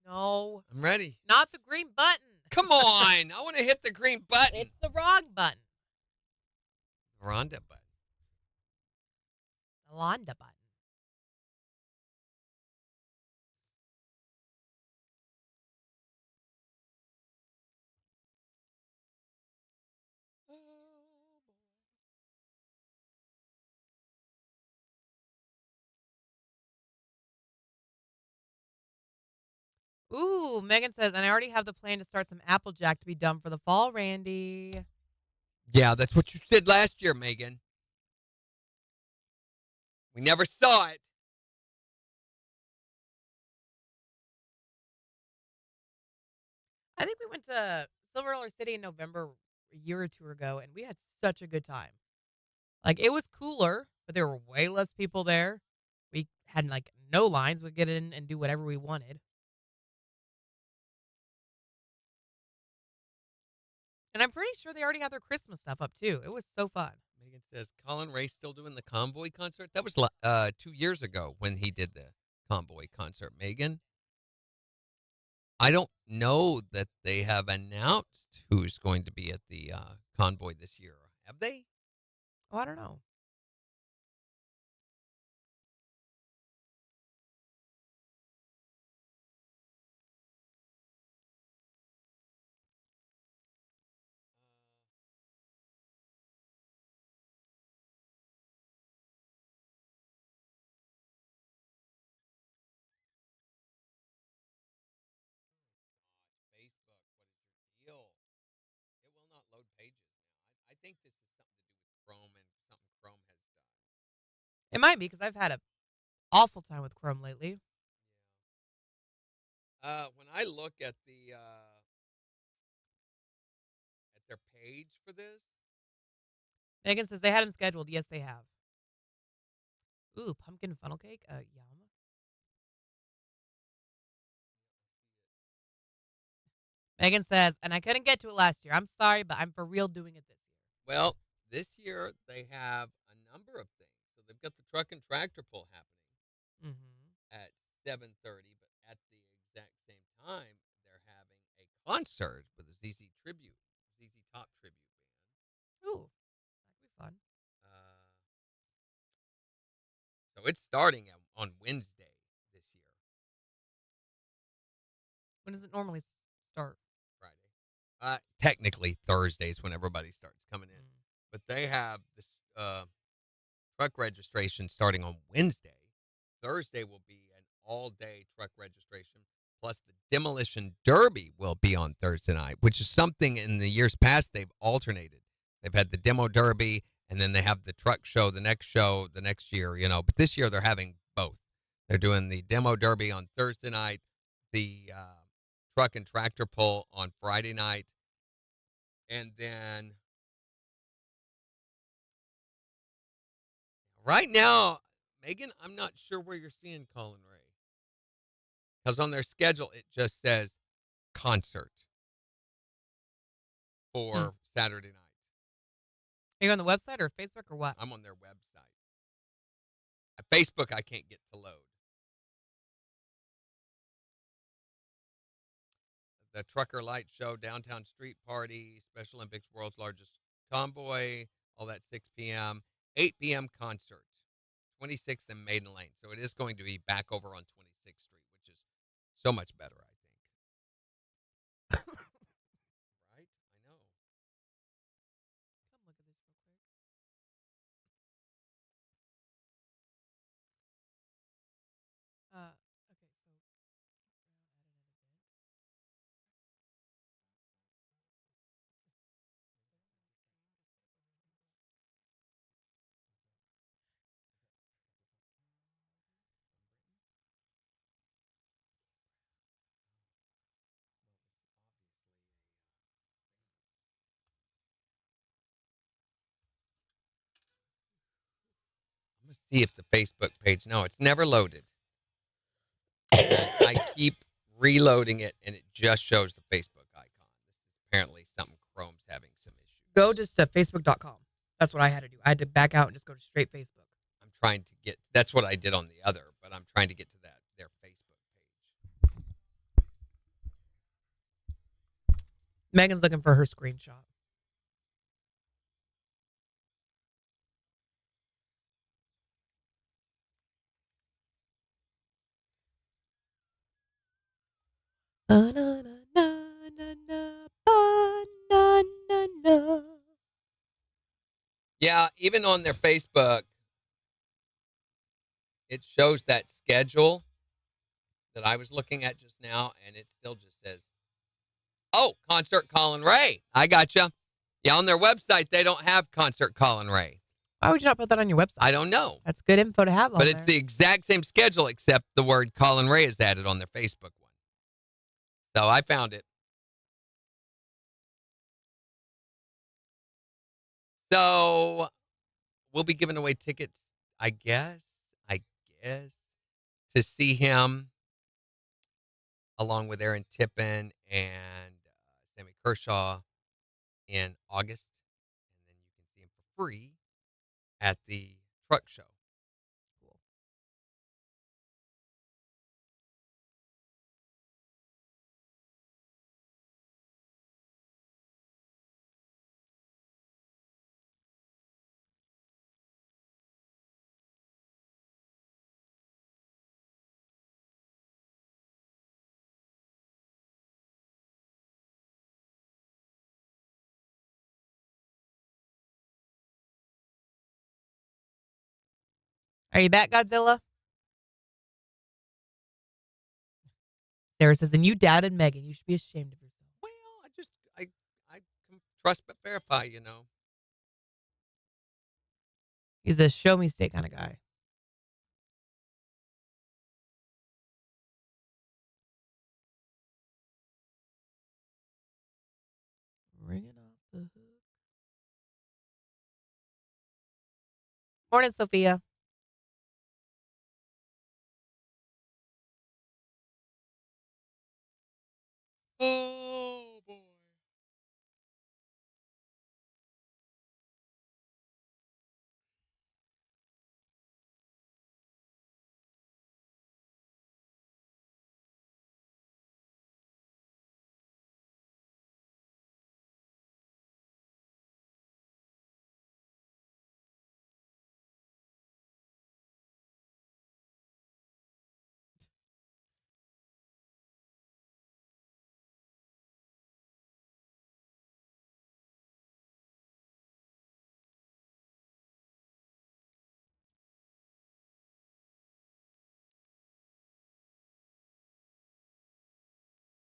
No. I'm ready. Not the green button. Come on. I want to hit the green button. It's the wrong button. Rhonda button. The Londa button. Ooh, Megan says, and I already have the plan to start some Applejack to be done for the fall, Randy. Yeah, that's what you said last year, Megan. We never saw it. I think we went to Silver Dollar City in November a year or two ago, and we had such a good time. Like, it was cooler, but there were way less people there. We had, like, no lines. We'd get in and do whatever we wanted. And I'm pretty sure they already got their Christmas stuff up, too. It was so fun. Megan says, Colin Ray still doing the Convoy concert? That was 2 years ago when he did the Convoy concert. Megan? I don't know that they have announced who's going to be at the Convoy this year. Have they? Oh, I don't know. Facebook, what is your deal? It will not load pages now. I think this is something to do with Chrome and something Chrome has done. It might be because I've had an awful time with Chrome lately. When I look at their page for this, Megan says they had them scheduled. Yes, they have. Ooh, pumpkin funnel cake. Yum. Megan says, and I couldn't get to it last year. I'm sorry, but I'm for real doing it this year. well, this year they have a number of things. So they've got the truck and tractor pull happening at 7:30, but at the exact same time, they're having a concert with a ZZ Top tribute band. Ooh, that could be fun. So it's starting on Wednesday this year, When does it normally start? Friday. Technically Thursdays when everybody starts coming in, but they have this truck registration starting on Wednesday. Thursday will be an all-day truck registration, plus the demolition derby will be on Thursday night, which is something in the years past they've alternated. They've had the demo derby, and then they have the truck show the next year, But this year they're having both. They're doing the demo derby on Thursday night, the truck and tractor pull on Friday night, and then right now, Megan, I'm not sure where you're seeing Colin Ray. Because on their schedule, it just says concert for Saturday night. Are you on the website or Facebook or what? I'm on their website. At Facebook, I can't get to load. The Trucker Light Show, Downtown Street Party, Special Olympics, World's Largest Convoy, all that 6 p.m. 8 p.m. concert, 26th and Maiden Lane. So it is going to be back over on 26th Street, which is so much better, I think. Right? I know. Come look at this real quick. Okay, so I'm going to see if the Facebook page, no, it's never loaded. And I keep reloading it, and it just shows the Facebook icon. This is apparently something Chrome's having some issues. go just to facebook.com. That's what I had to do. I had to back out and just go to straight Facebook. I'm trying to get, that's what I did on the other, but I'm trying to get to their Facebook page. Megan's looking for her screenshot. Yeah, even on their Facebook, it shows that schedule that I was looking at just now, and it still just says, oh, Concert Colin Ray. I gotcha. Yeah, on their website, they don't have Concert Colin Ray. Why would you not put that on your website? I don't know. That's good info to have on But there. it's the exact same schedule, except the word Colin Ray is added on their Facebook one. So I found it. So we'll be giving away tickets, I guess, to see him along with Aaron Tippin and Sammy Kershaw in August. And then you can see him for free at the truck show. Cool. Are you back, Godzilla? Sarah says, and you doubted Megan. You should be ashamed of yourself. Well, I can trust but verify, He's a show me state kind of guy. Ringing off the hook. Morning, Sophia. Oh, boy.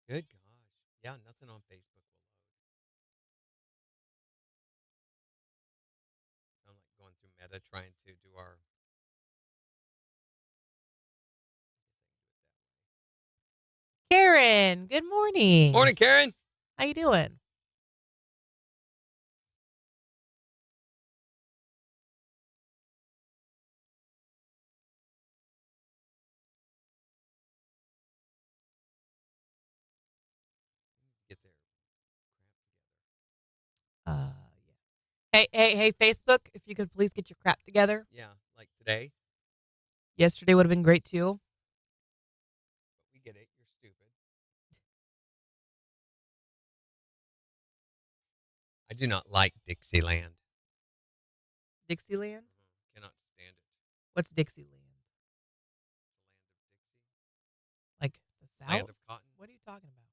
Good gosh. Yeah, nothing on Facebook will load. I'm like going through Meta trying to do our. Karen, good morning. Morning, Karen. How you doing? Get there. Yeah. Hey, Facebook, if you could please get your crap together. Yeah, like today. Yesterday would have been great too. But we get it. You're stupid. I do not like Dixieland. Dixieland? Cannot stand it. What's Dixieland? The land of Dixie. Like the South? Land of cotton. What are you talking about?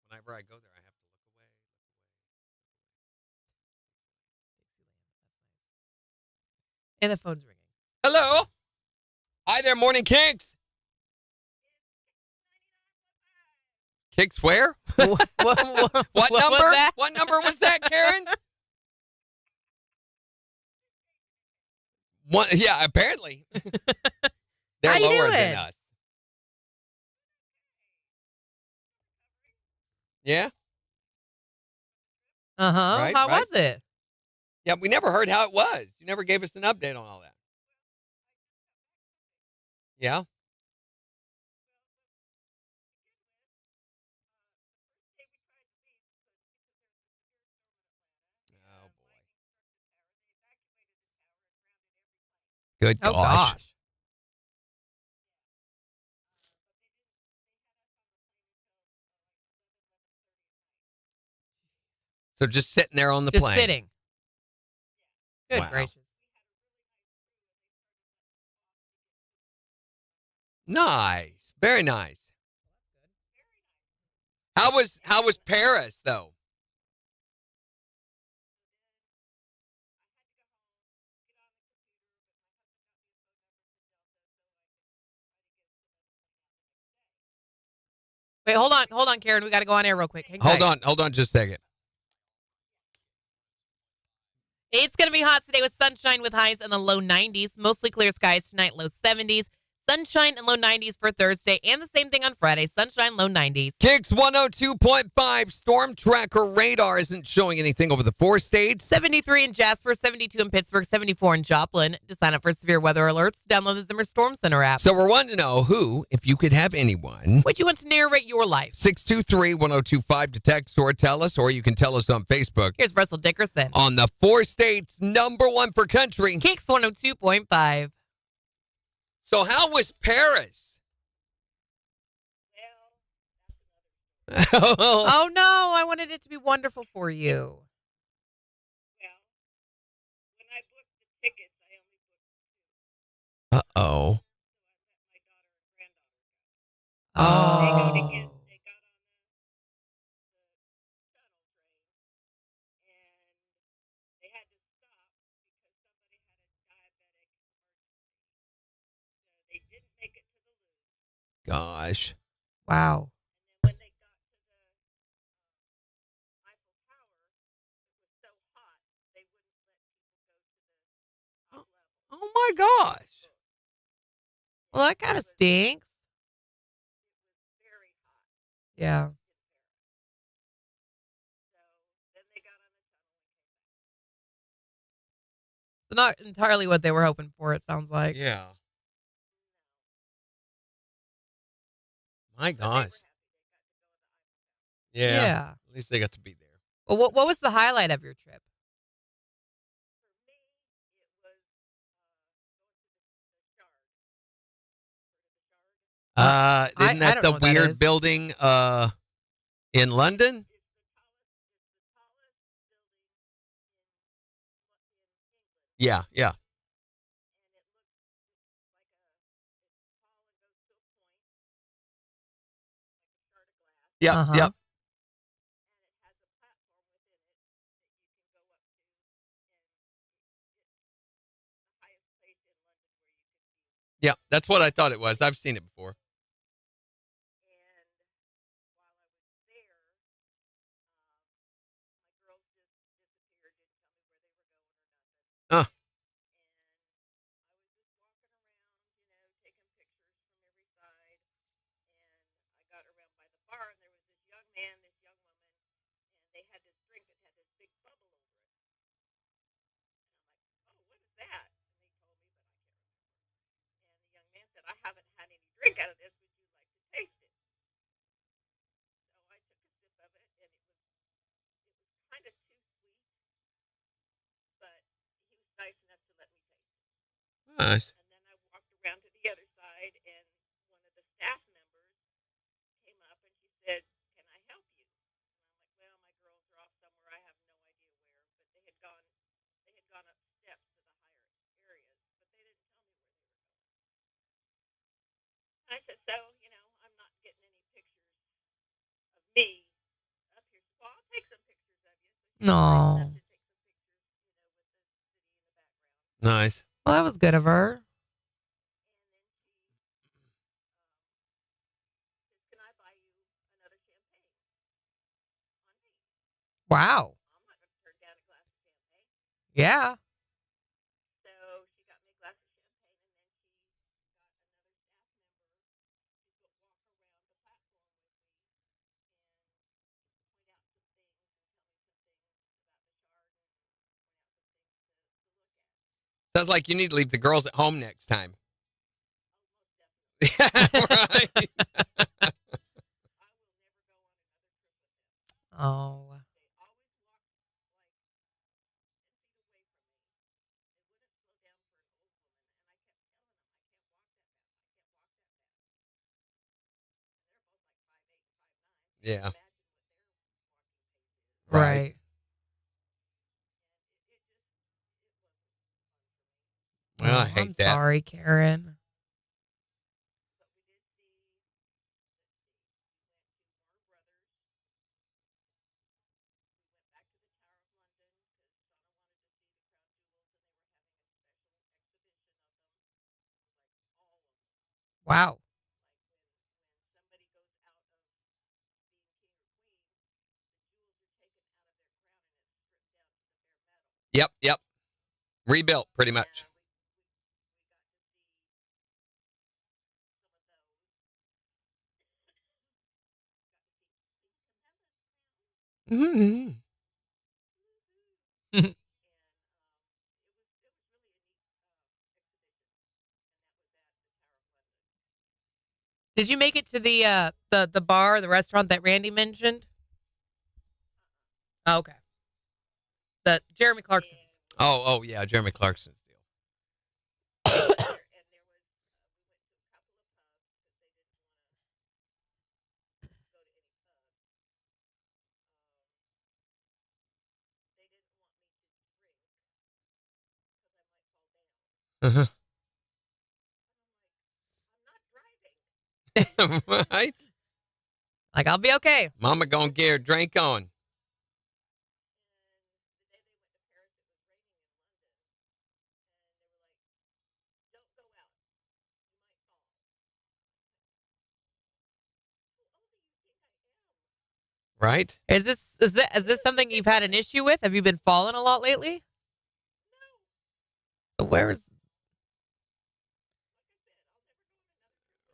Whenever I go there, I have to look away. And the phone's ringing. Hello. Hi there, Morning KIX. KIX where? what What was number? that? What number was that, Karen? One, yeah, apparently. They're How you lower doing? than us. Yeah? Uh-huh. Right, How right. was it? Yeah, we never heard how it was. You never gave us an update on all that. Yeah? Oh, boy. Good Oh, gosh. gosh. So just sitting there on the Just plane. sitting. Good Wow. gracious. Nice. Very nice. How was Paris though? Wait, hold on, Karen. We got to go on air real quick. Hang tight. Hold on just a second. It's going to be hot today with sunshine with highs in the low 90s. Mostly clear skies tonight, low 70s. Sunshine and low 90s for Thursday, and the same thing on Friday. Sunshine, low 90s. KIX 102.5 storm tracker radar isn't showing anything over the 4 states. 73 in Jasper, 72 in Pittsburgh, 74 in Joplin. To sign up for severe weather alerts, download the Zimmer Storm Center app. So we're wanting to know who, if you could have anyone. Would you want to narrate your life? 623-1025 to text or tell us, or you can tell us on Facebook. Here's Russell Dickerson. On the 4 states, #1 for country. KIX 102.5. So how was Paris? Oh, no. I wanted it to be wonderful for you. Uh-oh. Oh. Gosh. Wow. Oh my gosh. Well, that kind of stinks. Yeah. So not entirely what they were hoping for, it sounds like. Yeah. My gosh. Yeah. Yeah. At least they got to be there. Well, what was the highlight of your trip? Isn't I that don't the know what that weird is. building in London? Yeah, yeah. Yep, Uh-huh. yep. Yeah, that's what I thought it was. I've seen it before. Huh. Nice. No. Nice. Well, that was good of her. Wow. Yeah. Sounds like you need to leave the girls at home next time. Yeah, right. Oh. Yeah. Right. Well, I Oh, hate I'm that. sorry, Karen. Wow. Yep, yep. Rebuilt, pretty much. Mm-hmm. Did you make it to the bar, the restaurant that Randy mentioned? Oh, okay. The Jeremy Clarkson's. Oh, yeah, Jeremy Clarkson's deal. Right? Like, I'll be okay. Mama gonna get her drink on. Right? Is this something you've had an issue with? Have you been falling a lot lately? So where's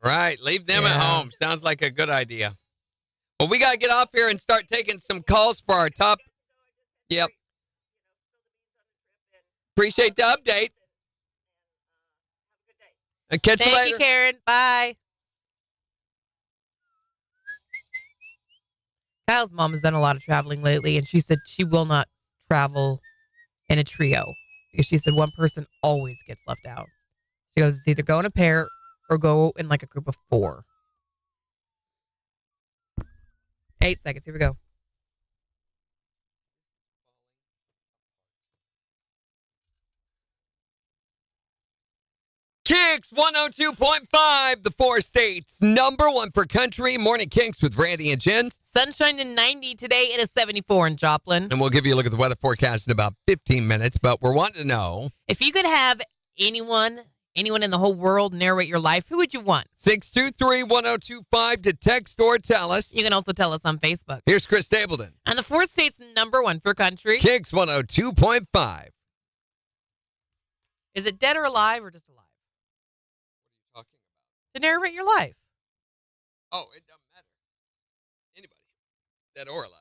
Right. Leave them at Yeah. home. Sounds like a good idea. Well, we got to get off here and start taking some calls for our top. Yep. Appreciate the update. And catch you Thank later. you, Karen. Bye. Kyle's mom has done a lot of traveling lately, and she said she will not travel in a trio because she said one person always gets left out. She goes, it's either go in a pair or go in like a group of 4. 8 seconds. Here we go. KIX 102.5, the 4 states. Number 1 for country. Morning KIX with Randy and Jen. Sunshine in 90 today and a 74 in Joplin. And we'll give you a look at the weather forecast in about 15 minutes. But we're wanting to know. If you could have anyone in the whole world narrate your life, who would you want? 623-1025 to text or tell us. You can also tell us on Facebook. Here's Chris Stapleton. And the 4 states number 1 for country. KIX 102.5. Is it dead or alive or just alive? What are you talking To narrate your life. about? Oh, it doesn't matter. Anybody. Dead or alive.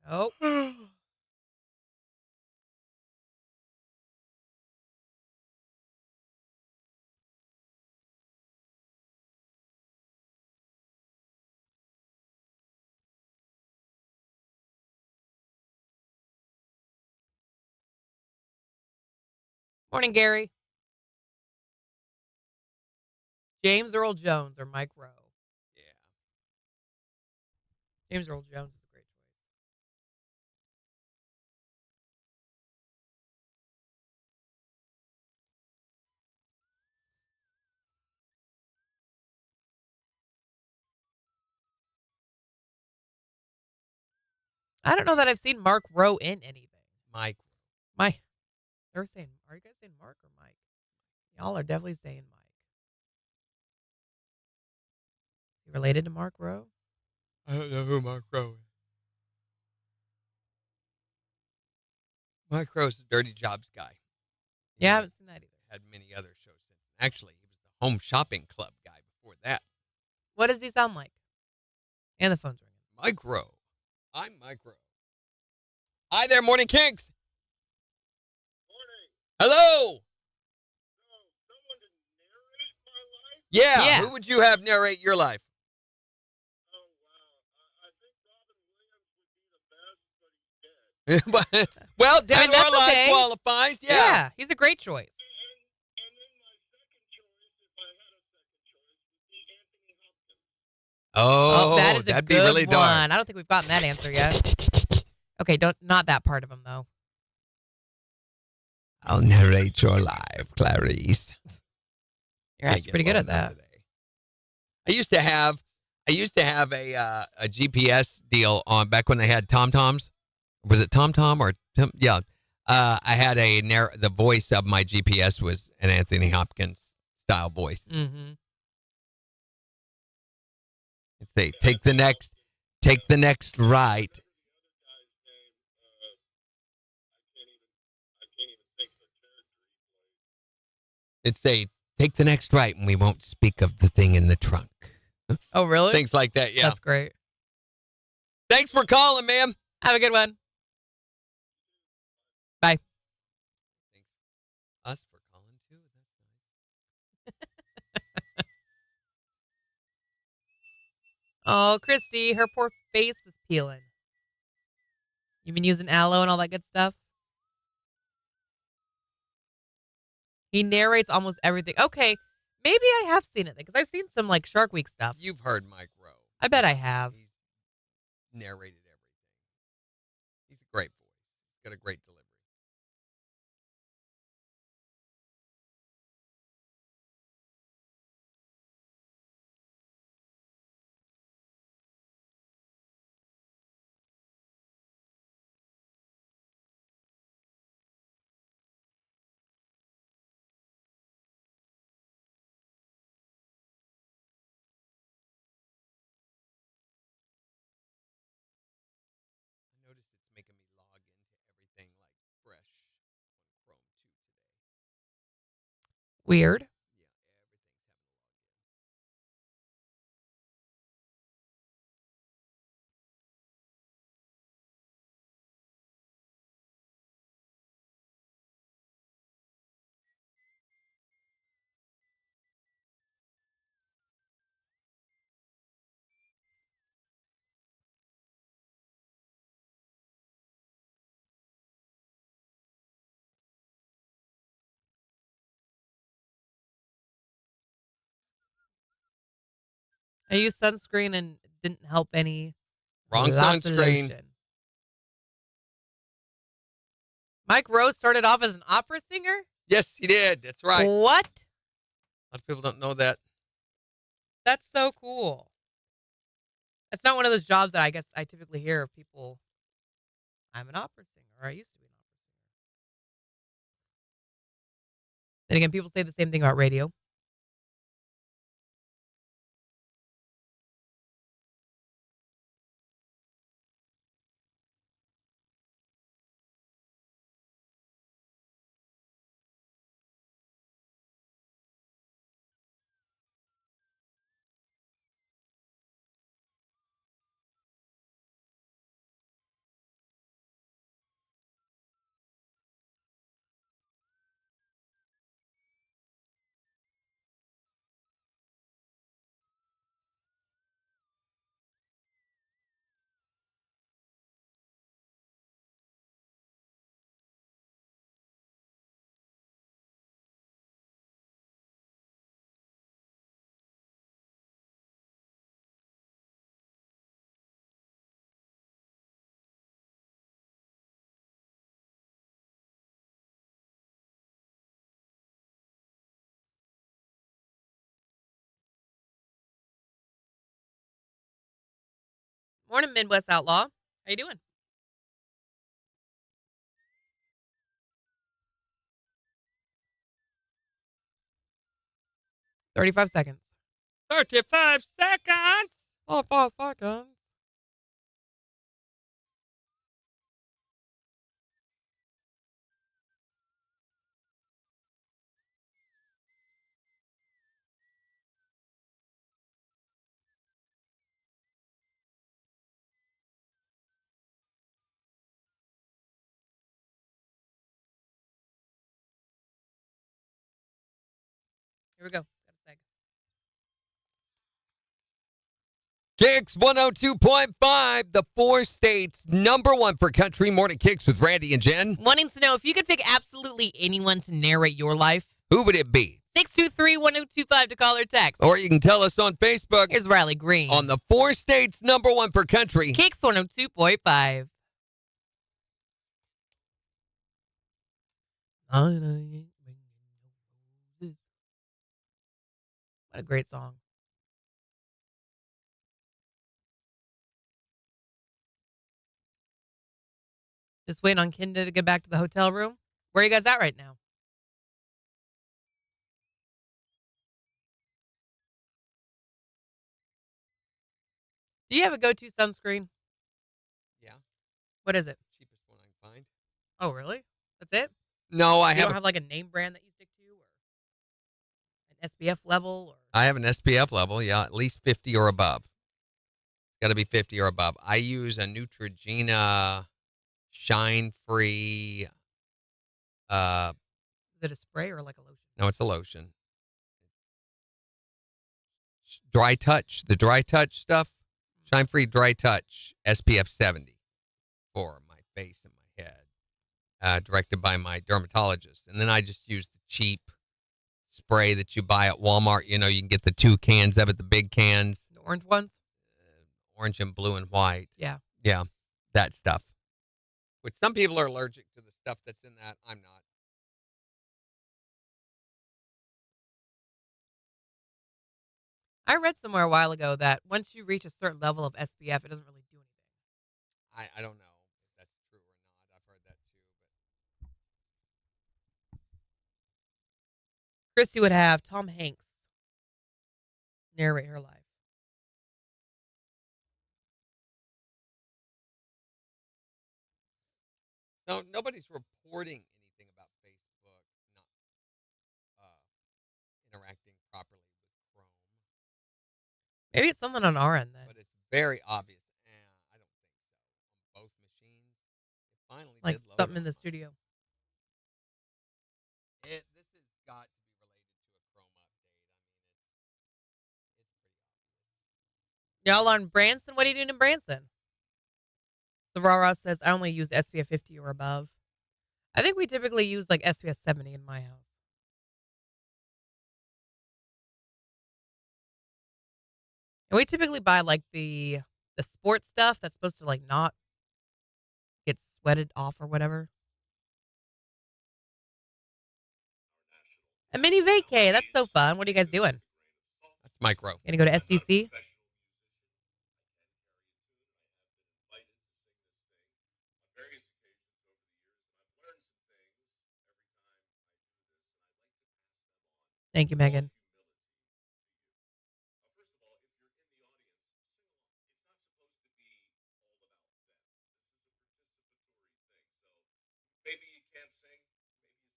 Oh. Morning, Gary. James Earl Jones or Mike Rowe? Yeah. James Earl Jones is a great choice. I don't know that I've seen Mark Rowe in anything. Mike. Are you guys saying Mark or Mike? Y'all are definitely saying Mike. You related to Mark Rowe? I don't know who Mark Rowe is. Mike Rowe's the Dirty Jobs guy. Yeah, I haven't seen that either. Had many other shows since. Actually, he was the Home Shopping Club guy before that. What does he sound like? And the phone's ringing. Mike Rowe. I'm Mike Rowe. Hi there, Morning KIX. Morning. Hello. Someone to narrate my life? Yeah. Who would you have narrate your life? Oh, wow. I think Robin Williams would be the best, but he's dead. Well, dead or that's alive okay. qualifies. Yeah. He's a great choice. And then my second choice, if I had a second choice, would be Anthony Hopkins. Oh, that is a that'd good be really one. dark. I don't think we've gotten that answer yet. Okay, not that part of him though. I'll narrate your life, Clarice. You're actually pretty good at that. I used to have a GPS deal on back when they had TomToms. Was it TomTom or yeah? I had the voice of my GPS was an Anthony Hopkins style voice. Mm-hmm. Say, take the next right. It's a take the next right, and we won't speak of the thing in the trunk. Oh, really? Things like that. Yeah. That's great. Thanks for calling, ma'am. Have a good one. Bye. Thanks us for calling too. Oh, Christy, her poor face is peeling. You've been using aloe and all that good stuff? He narrates almost everything. Okay, maybe I have seen it because I've seen some like Shark Week stuff. You've heard Mike Rowe. I bet I have. He's narrated everything. He's a great voice. He's got a great delivery. I noticed it's making me log into everything like fresh on Chrome 2 today. Weird. Yeah, everything's having to log in. I used sunscreen and it didn't help any. Wrong Lots of sunscreen. lotion. Mike Rose started off as an opera singer? Yes, he did. That's right. A What? lot of people don't know that. That's so cool. It's not one of those jobs that I guess I typically hear of people. I'm an opera singer, or I used to be an opera singer. Then again, people say the same thing about radio. Morning, Midwest Outlaw. How you doing? 35 seconds. 35 seconds. Oh, 5 seconds. Here we go. Got a seg. KIX 102.5, the 4 states #1 for country. Morning KIX with Randy and Jen. Wanting to know if you could pick absolutely anyone to narrate your life? Who would it be? 623-1025 to call or text. Or you can tell us on Facebook Here's Riley Green. on the 4 states #1 for country. KIX 102.5. What a great song. Just waiting on Kinda to get back to the hotel room. Where are you guys at right now? Do you have a go-to sunscreen? Yeah, What is it? cheapest one I can find. Oh, really? That's it? No, I You don't have. have like a name brand that you stick to, or an SPF level, or I have an SPF level. Yeah, at least 50 or above. Got to be 50 or above. I use a Neutrogena shine-free. is it a spray or like a lotion? No, it's a lotion. Dry Touch, the Dry Touch stuff, shine-free Dry Touch, SPF 70 for my face and my head, directed by my dermatologist. And then I just use the cheap spray that you buy at Walmart. You know, you can get the 2 cans of it, the big cans, The orange ones? orange and blue and white. Yeah. Yeah, that stuff. Which some people are allergic to the stuff that's in that. I'm not. I read somewhere a while ago that once you reach a certain level of SPF, it doesn't really do anything. I don't know if that's true or not. I've heard that too. Christy would have Tom Hanks narrate her life. No, nobody's reporting anything about Facebook not interacting properly with Chrome, Maybe it's something on our end then. but it's very obvious. I don't think so. On both machines, it finally Like did load something in on the mine. studio. This has got to be related to a Chrome update. It's pretty obvious. Y'all on Branson? What are you doing in Branson? Sarara says, I only use SPF 50 or above. I think we typically use like SPF 70 in my house. And we typically buy like the sports stuff that's supposed to like not get sweated off or whatever. A mini vacay. That's so fun. What are you guys doing? That's micro. Gonna go to SDC? Thank you, Megan. Maybe you can't sing.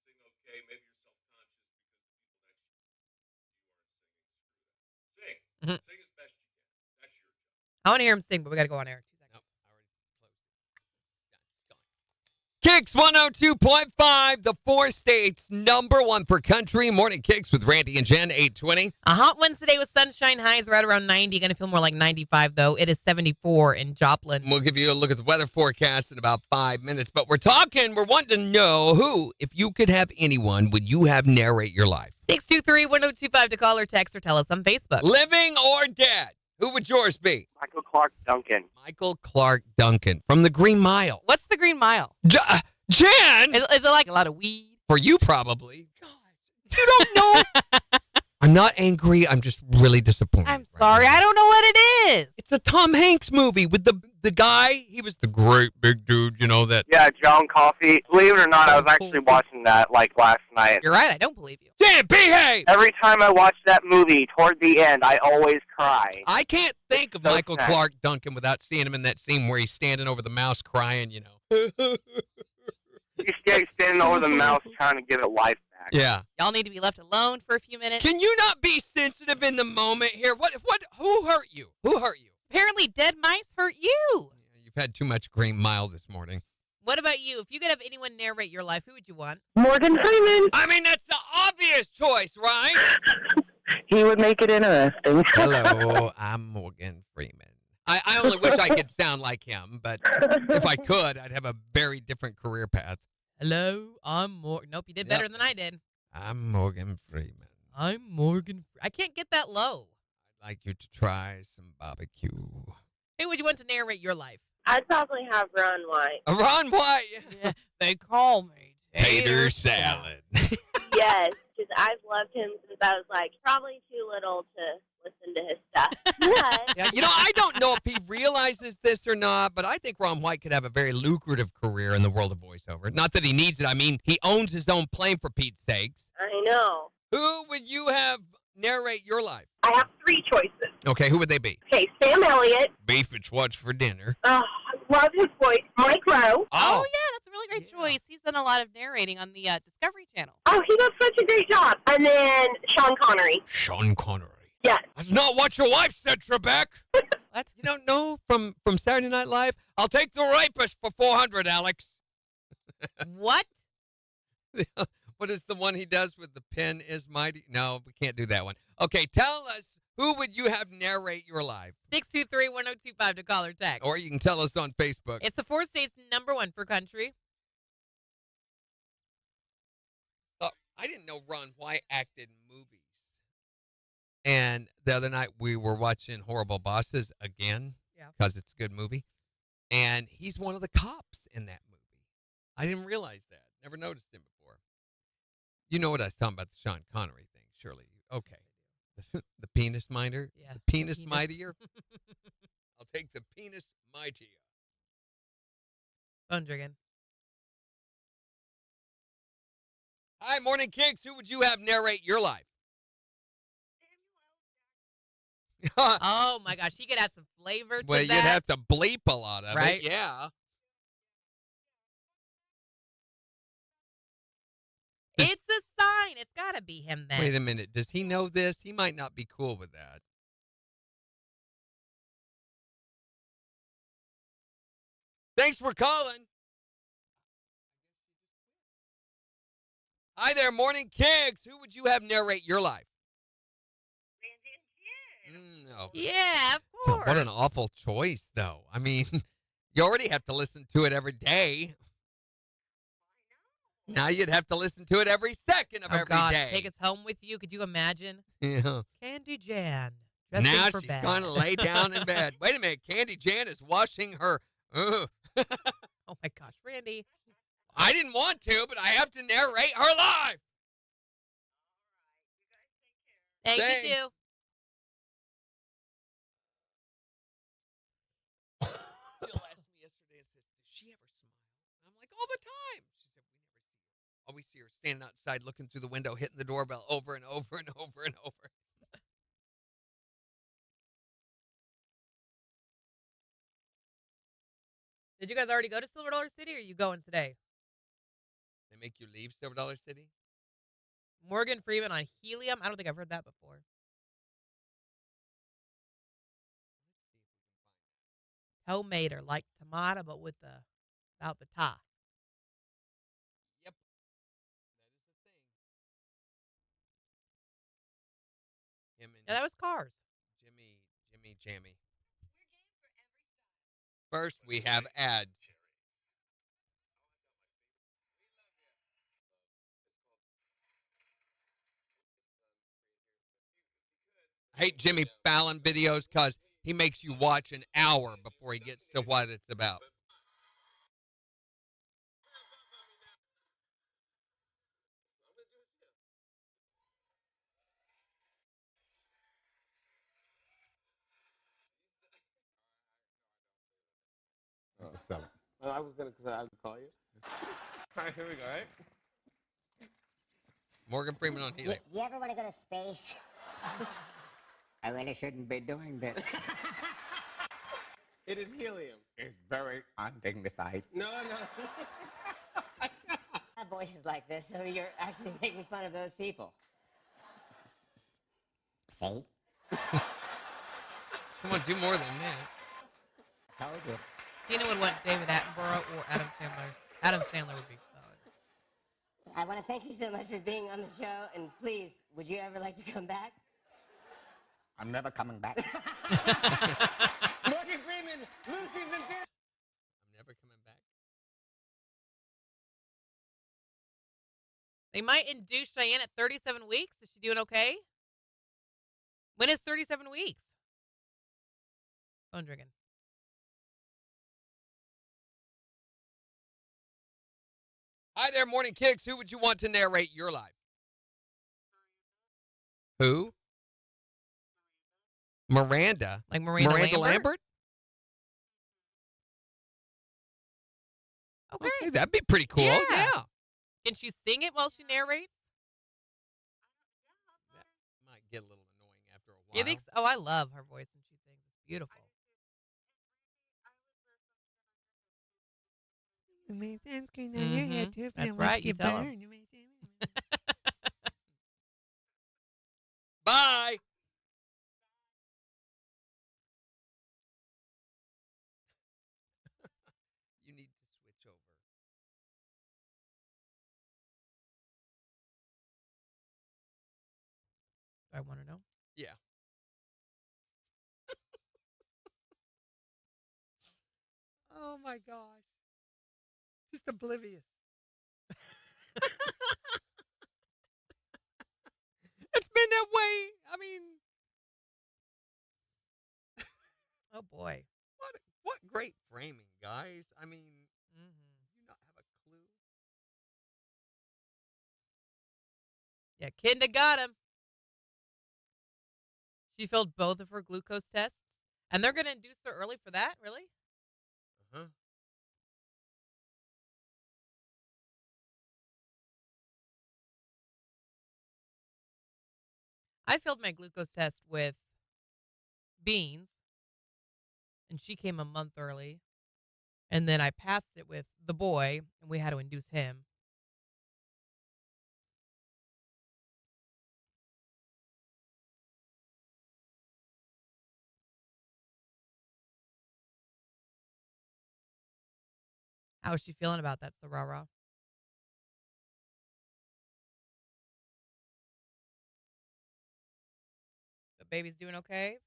Maybe you sing okay. Maybe you're self-conscious because the people next to you aren't singing. Screw that. Sing. Mhm. Sing as best you can. That's your job. I want to hear him sing, but we got to go on air. 2 seconds. Nope, I already closed. KIX 102.5, the 4 states #1 for country. Morning KIX with Randy and Jen, 820. A hot one today with sunshine highs right around 90. Going to feel more like 95, though. It is 74 in Joplin. We'll give you a look at the weather forecast in about 5 minutes. But we're wanting to know who, if you could have anyone, would you have narrate your life? 623-1025 to call or text or tell us on Facebook. Living or dead? Who would yours be? Michael Clark Duncan. Michael Clark Duncan from the Green Mile. What's the Green Mile? Jen! Is it like a lot of weed? For you, probably. God, you don't know. I'm not angry. I'm just really disappointed. I'm right sorry. now. I don't know what it is. It's a Tom Hanks movie with the guy. He was the great big dude, you know, that. Yeah, John Coffey. Believe it or not, I was actually watching that like last night. You're right. I don't believe you. Dan, behave! Every time I watch that movie, toward the end, I always cry. I can't think of So Michael sad. Clark Duncan without seeing him in that scene where he's standing over the mouse crying, you know. He's standing over the mouse trying to give it life back. Yeah. Y'all need to be left alone for a few minutes. Can you not be sensitive in the moment here? Who hurt you? Who hurt you? Apparently, dead mice hurt you. You've had too much Green Mile this morning. What about you? If you could have anyone narrate your life, who would you want? Morgan Freeman. I mean, that's the obvious choice, right? He would make it interesting. Hello, I'm Morgan Freeman. I only wish I could sound like him, but if I could, I'd have a very different career path. Hello, I'm Morgan. Nope, you did better than I did. I'm Morgan Freeman. I'm Morgan. I can't get that low. I'd like you to try some barbecue. Who would you want to narrate your life? I'd probably have Ron White. Ron White. Yeah, they call me Tater salad. Yes, because I've loved him since I was like probably too little to listen to his stuff. But Yeah, you know, I don't know if he realizes this or not, but I think Ron White could have a very lucrative career in the world of voiceover. Not that he needs it. I mean, he owns his own plane, for Pete's sakes. I know. Who would you have narrate your life? I have 3 choices. Okay, who would they be? Okay, Sam Elliott. Beef and what's for dinner. Love his voice. Mike Rowe. Oh, yeah, that's a really great choice. He's done a lot of narrating on the Discovery Channel. Oh, he does such a great job. And then Sean Connery. Sean Connery. Yes. That's not what your wife said, Trebek. What? You don't know from Saturday Night Live? I'll take the rapist for $400, Alex. What? What is the one he does with the pen is mighty? No, we can't do that one. Okay, tell us, who would you have narrate your life? 623-1025 to call or text. Or you can tell us on Facebook. It's the 4 states #1 for country. I didn't know Ron White acted in movies. And the other night we were watching Horrible Bosses again because it's a good movie. And he's one of the cops in that movie. I didn't realize that. Never noticed him before. You know what I was talking about, the Sean Connery thing, surely. Okay. The penis miter? Yeah. The penis mightier? I'll take the penis mightier. Phone drinking. Hi, Morning Kicks. Who would you have narrate your life? Oh, my gosh. He could add some flavor to Well, that. you'd have to bleep a lot of Right? it. Yeah. It's a sign. It's got to be him then. Wait a minute. Does he know this? He might not be cool with that. Thanks for calling. Hi there, Morning Kicks. Who would you have narrate your life? No. Yeah, of So course. what an awful choice, though. I mean, you already have to listen to it every day. Now you'd have to listen to it every second of every God, day. take us home with you. Could you imagine? Yeah. Candy Jan. Dressing Now for she's bed. going to lay down in bed. Wait a minute. Candy Jan is washing her. Oh, my gosh. Randy. I didn't want to, but I have to narrate her life. Thank Thanks. you, too. Jill asked me yesterday and says, does she ever smile? And I'm like, all the time. She said, we never see her. All we see her standing outside looking through the window, hitting the doorbell over and over and over and over. Did you guys already go to Silver Dollar City or are you going today? They make you leave Silver Dollar City? Morgan Freeman on helium? I don't think I've heard that before. Tomato, like tomato, but without the ta. Yep. That is the thing. Him and Yeah, that was Cars. Jimmy Jammy. First, we have ads. I hate Jimmy Fallon videos because he makes you watch an hour before he gets to what it's about. Oh, sell it. I was gonna, cause I would call you. All right, here we go. Right? Morgan Freeman on Do helium. you ever want to go to space? I really shouldn't be doing this. It is helium. It's very undignified. No. I have voices like this, so you're actually making fun of those people. See? Come on, do more than that. Told you. Tina would want David Attenborough or Adam Sandler. Adam Sandler would be solid. I want to thank you so much for being on the show, and please, would you ever like to come back? I'm never coming back. Morgan Freeman, Lucy's in theater. I'm never coming back. They might induce Cheyenne at 37 weeks. Is she doing okay? When is 37 weeks? Phone drinking. Hi there, Morning Kicks. Who would you want to narrate your life? Who? Miranda. Like Miranda Lambert? Okay. That'd be pretty cool. Yeah. Can she sing it while she narrates? That might get a little annoying after a while. KIX, oh, I love her voice when she sings. It's beautiful. Mhm. That's right. You tell 'em. Bye. You need to switch over. I want to know. Yeah. Oh my gosh. Just oblivious. It's been that way. I mean, Oh boy. what great framing, guys. I mean, you not have a clue. Yeah, Kinda got him. She failed both of her glucose tests, and they're going to induce her early for that. Really? Uh-huh. I failed my glucose test with Beans, and she came a month early. And then I passed it with the boy, and we had to induce him. How is she feeling about that, Sarara? The baby's doing okay?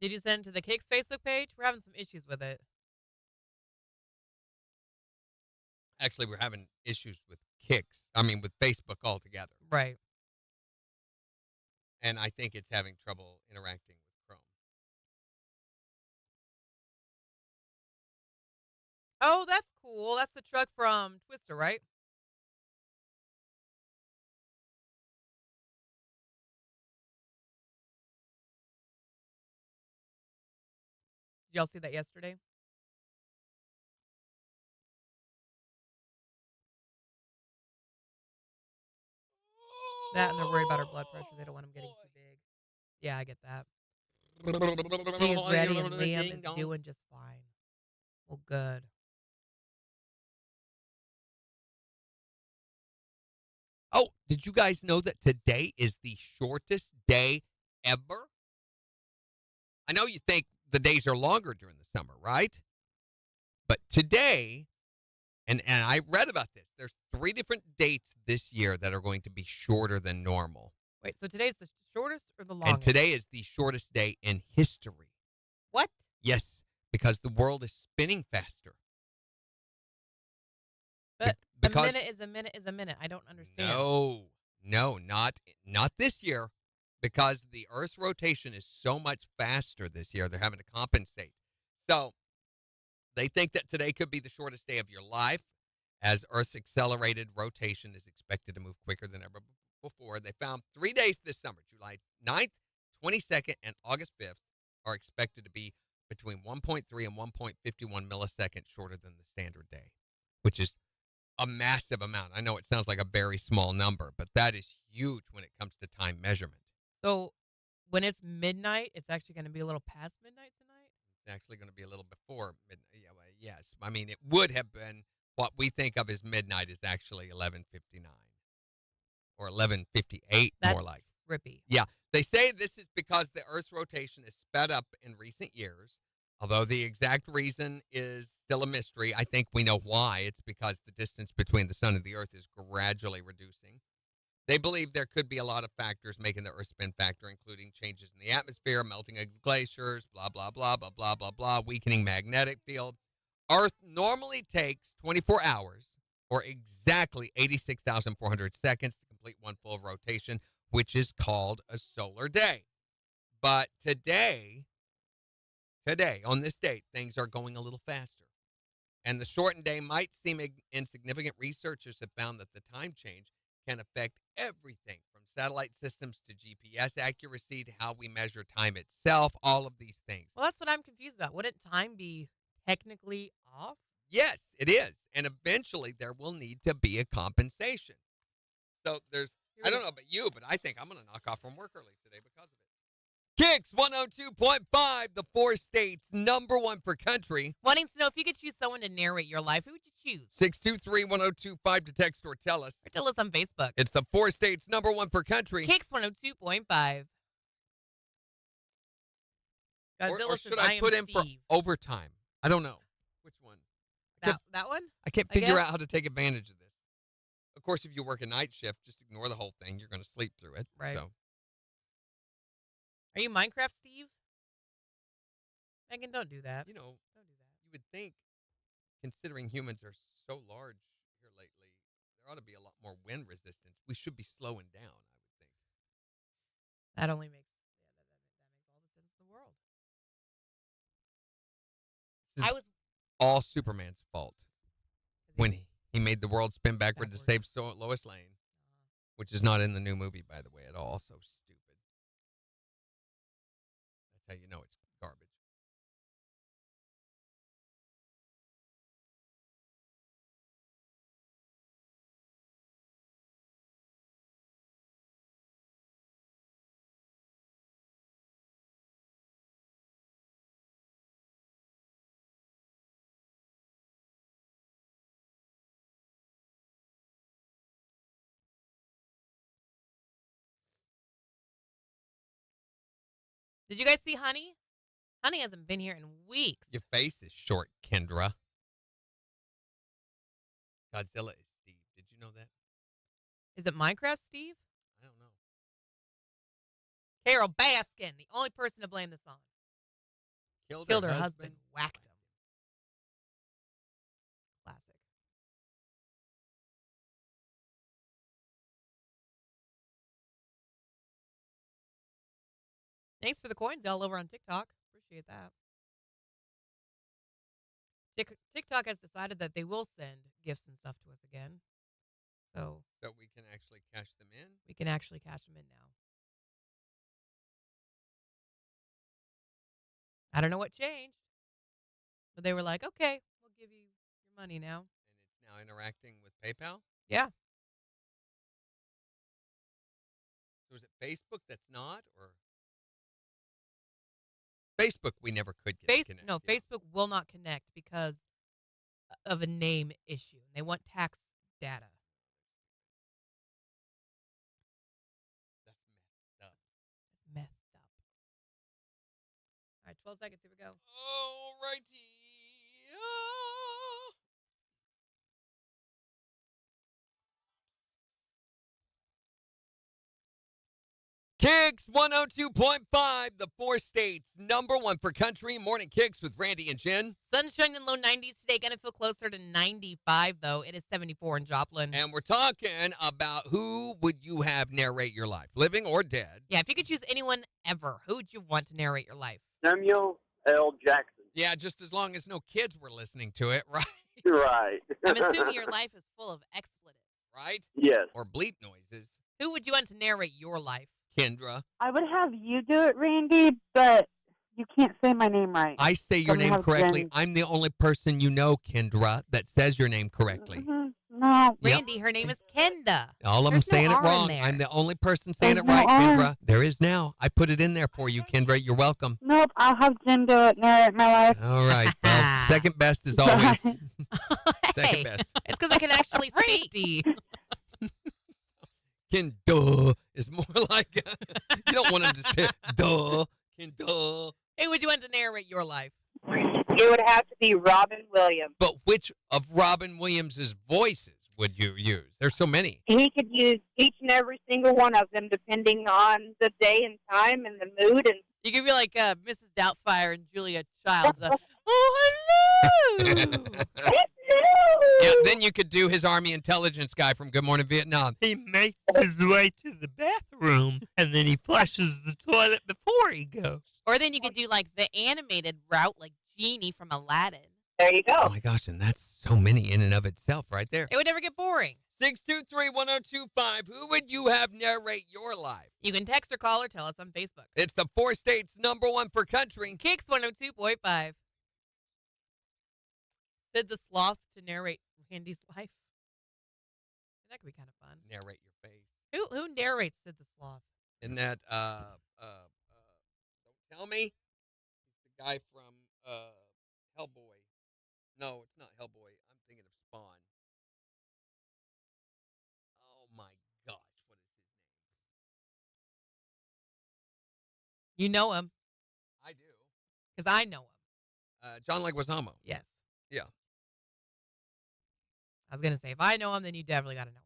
Did you send it to the KIX Facebook page? We're having some issues with it. Actually, we're having issues with KIX. I mean, with Facebook altogether. Right. And I think it's having trouble interacting with Chrome. Oh, that's cool. That's the truck from Twister, right? Did y'all see that yesterday? That, and they're worried about her blood pressure. They don't want him getting too big. Yeah, I get that. She is ready, and Liam is doing just fine. Well, good. Oh, did you guys know that today is the shortest day ever? I know you think the days are longer during the summer, right? But today, and I read about this, there's 3 different dates this year that are going to be shorter than normal. Wait, so today's the shortest or the longest? And today is the shortest day in history. What? Yes, because the world is spinning faster. But because a minute is a minute is a minute. I don't understand. No, not this year, because the Earth's rotation is so much faster this year. They're having to compensate. So they think that today could be the shortest day of your life, as Earth's accelerated rotation is expected to move quicker than ever before. They found 3 days this summer, July 9th, 22nd, and August 5th, are expected to be between 1.3 and 1.51 milliseconds shorter than the standard day, which is a massive amount. I know it sounds like a very small number, but that is huge when it comes to time measurement. So when it's midnight, it's actually going to be a little past midnight tonight? It's actually going to be a little before midnight. Yeah, well, yes. I mean, it would have been what we think of as midnight is actually 11:59 or 11:58, more like. Trippy. Yeah. They say this is because the Earth's rotation is sped up in recent years. Although the exact reason is still a mystery, I think we know why. It's because the distance between the sun and the Earth is gradually reducing. They believe there could be a lot of factors making the Earth spin faster, including changes in the atmosphere, melting of glaciers, blah, blah, blah, blah, blah, blah, blah, weakening magnetic field. Earth normally takes 24 hours, or exactly 86,400 seconds to complete one full rotation, which is called a solar day. But today, today, on this date, things are going a little faster. And the shortened day might seem insignificant. Researchers have found that the time change can affect everything from satellite systems to GPS accuracy to how we measure time itself, all of these things. Well, that's what I'm confused about. Wouldn't time be technically off? Yes, it is. And eventually there will need to be a compensation. So there's, I don't know about you, but I think I'm going to knock off from work early today because of it. KIX 102.5, the 4 states, #1 for country. Wanting to know if you could choose someone to narrate your life, who would you choose? 623-1025 to text or tell us. Or tell us on Facebook. It's the 4 states, #1 for country. KIX 102.5. Or should I put in for overtime? I don't know. Which one? That one? I can't figure out how to take advantage of this. Of course, if you work a night shift, just ignore the whole thing. You're going to sleep through it. Right. So. Are you Minecraft Steve? Megan, don't do that. You know, don't do that. You would think, considering humans are so large here lately, there ought to be a lot more wind resistance. We should be slowing down, I would think. That only makes that makes all the sense in the world. This is all Superman's fault when he made the world spin backward to save Lois Lane, which is not in the new movie, by the way, at all. So stupid. That's how you know it's garbage. Did you guys see Honey? Honey hasn't been here in weeks. Your face is short, Kendra. Godzilla is Steve. Did you know that? Is it Minecraft Steve? I don't know. Carol Baskin, the only person to blame this on. Killed her husband. Whacked him. Classic. Thanks for the coins all over on TikTok. Appreciate that. TikTok has decided that they will send gifts and stuff to us again. So we can actually cash them in? We can actually cash them in now. I don't know what changed. But they were like, okay, we'll give you your money now. And it's now interacting with PayPal? Yeah. So is it Facebook that's not? Or Facebook we never could get to connect. No, Facebook will not connect because of a name issue. They want tax data. That's messed up. It's messed up. All right, 12 seconds. Here we go. All righty. KIX 102.5, the 4 states, #1 for country. Morning KIX with Randy and Jen. Sunshine in low 90s today. Going to feel closer to 95, though. It is 74 in Joplin. And we're talking about who would you have narrate your life, living or dead? Yeah, if you could choose anyone ever, who would you want to narrate your life? Samuel L. Jackson. Yeah, just as long as no kids were listening to it, right? Right. I'm assuming your life is full of expletives. Right? Yes. Or bleep noises. Who would you want to narrate your life? Kendra. I would have you do it, Randy, but you can't say my name right. I say your I'm gonna name have correctly. Jen. I'm the only person you know, Kendra, that says your name correctly. No. Randy, her name is Kenda. All of them There's no saying it R in wrong. there. I'm the only person saying There's it right, no R. Kendra. There is now. I put it in there for you, Kendra. You're welcome. Nope, I'll have Jen do it, narrate my life. All right. Well, second best is always second Hey, best. it's because I can actually speak. Kendra is more like you don't want him to say duh. Kendra. Who would you want to narrate your life? It would have to be Robin Williams. But which of Robin Williams' voices would you use? There's so many. He could use each and every single one of them depending on the day and time and the mood. And You could be like Mrs. Doubtfire and Julia Childs. Oh, hello. Yeah, then you could do his Army intelligence guy from Good Morning Vietnam. He makes his way to the bathroom, and then he flushes the toilet before he goes. Or then you could do like the animated route, like Genie from Aladdin. There you go. Oh my gosh, and that's so many in and of itself right there. It would never get boring. 623-1025. Who would you have narrate your life? You can text or call or tell us on Facebook. It's the 4 states #1 for country. KIX 102.5. Sid the Sloth to narrate Randy's life. That could be kind of fun. Narrate your face. Who narrates Sid the Sloth? Isn't that don't tell me? He's the guy from Hellboy. No, it's not Hellboy. I'm thinking of Spawn. Oh my gosh, what is his name? You know him. I do. Because I know him. John Leguizamo. Yes. Yeah. I was going to say, if I know him, then you definitely got to know him.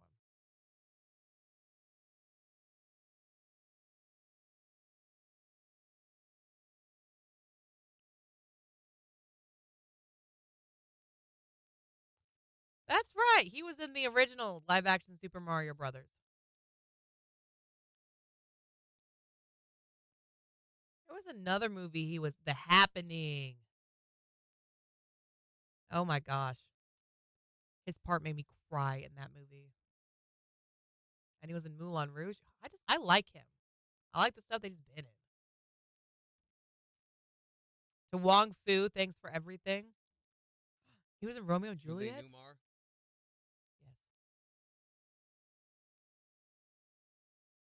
That's right. He was in the original live-action Super Mario Brothers. There was another movie he was, The Happening. Oh my gosh. His part made me cry in that movie. And he was in Moulin Rouge. I like him. I like the stuff that he's been in. To Wong Fu, thanks for everything. He was in Romeo and Juliet. Yes.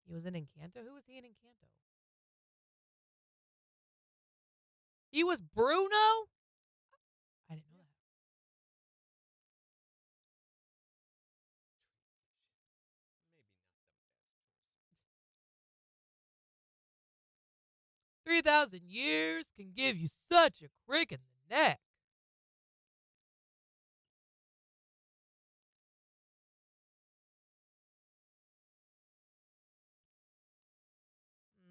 He was in Encanto. Who was he in Encanto? He was Bruno? I didn't know that. Maybe not the best choice. 3,000 years can give you such a crick in the neck.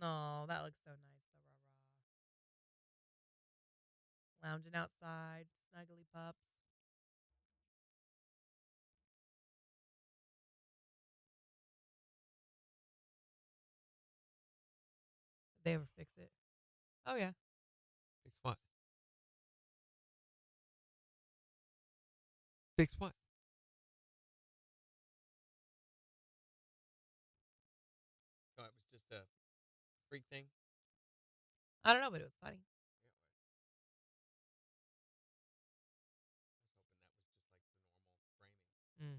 No, that looks so nice, though, rah-rah. Lounging outside, snuggly pups. Did they ever fix it? Oh, yeah. Fix what? Fix what? Oh, it was just a freak thing? I don't know, but it was funny. Mm-hmm.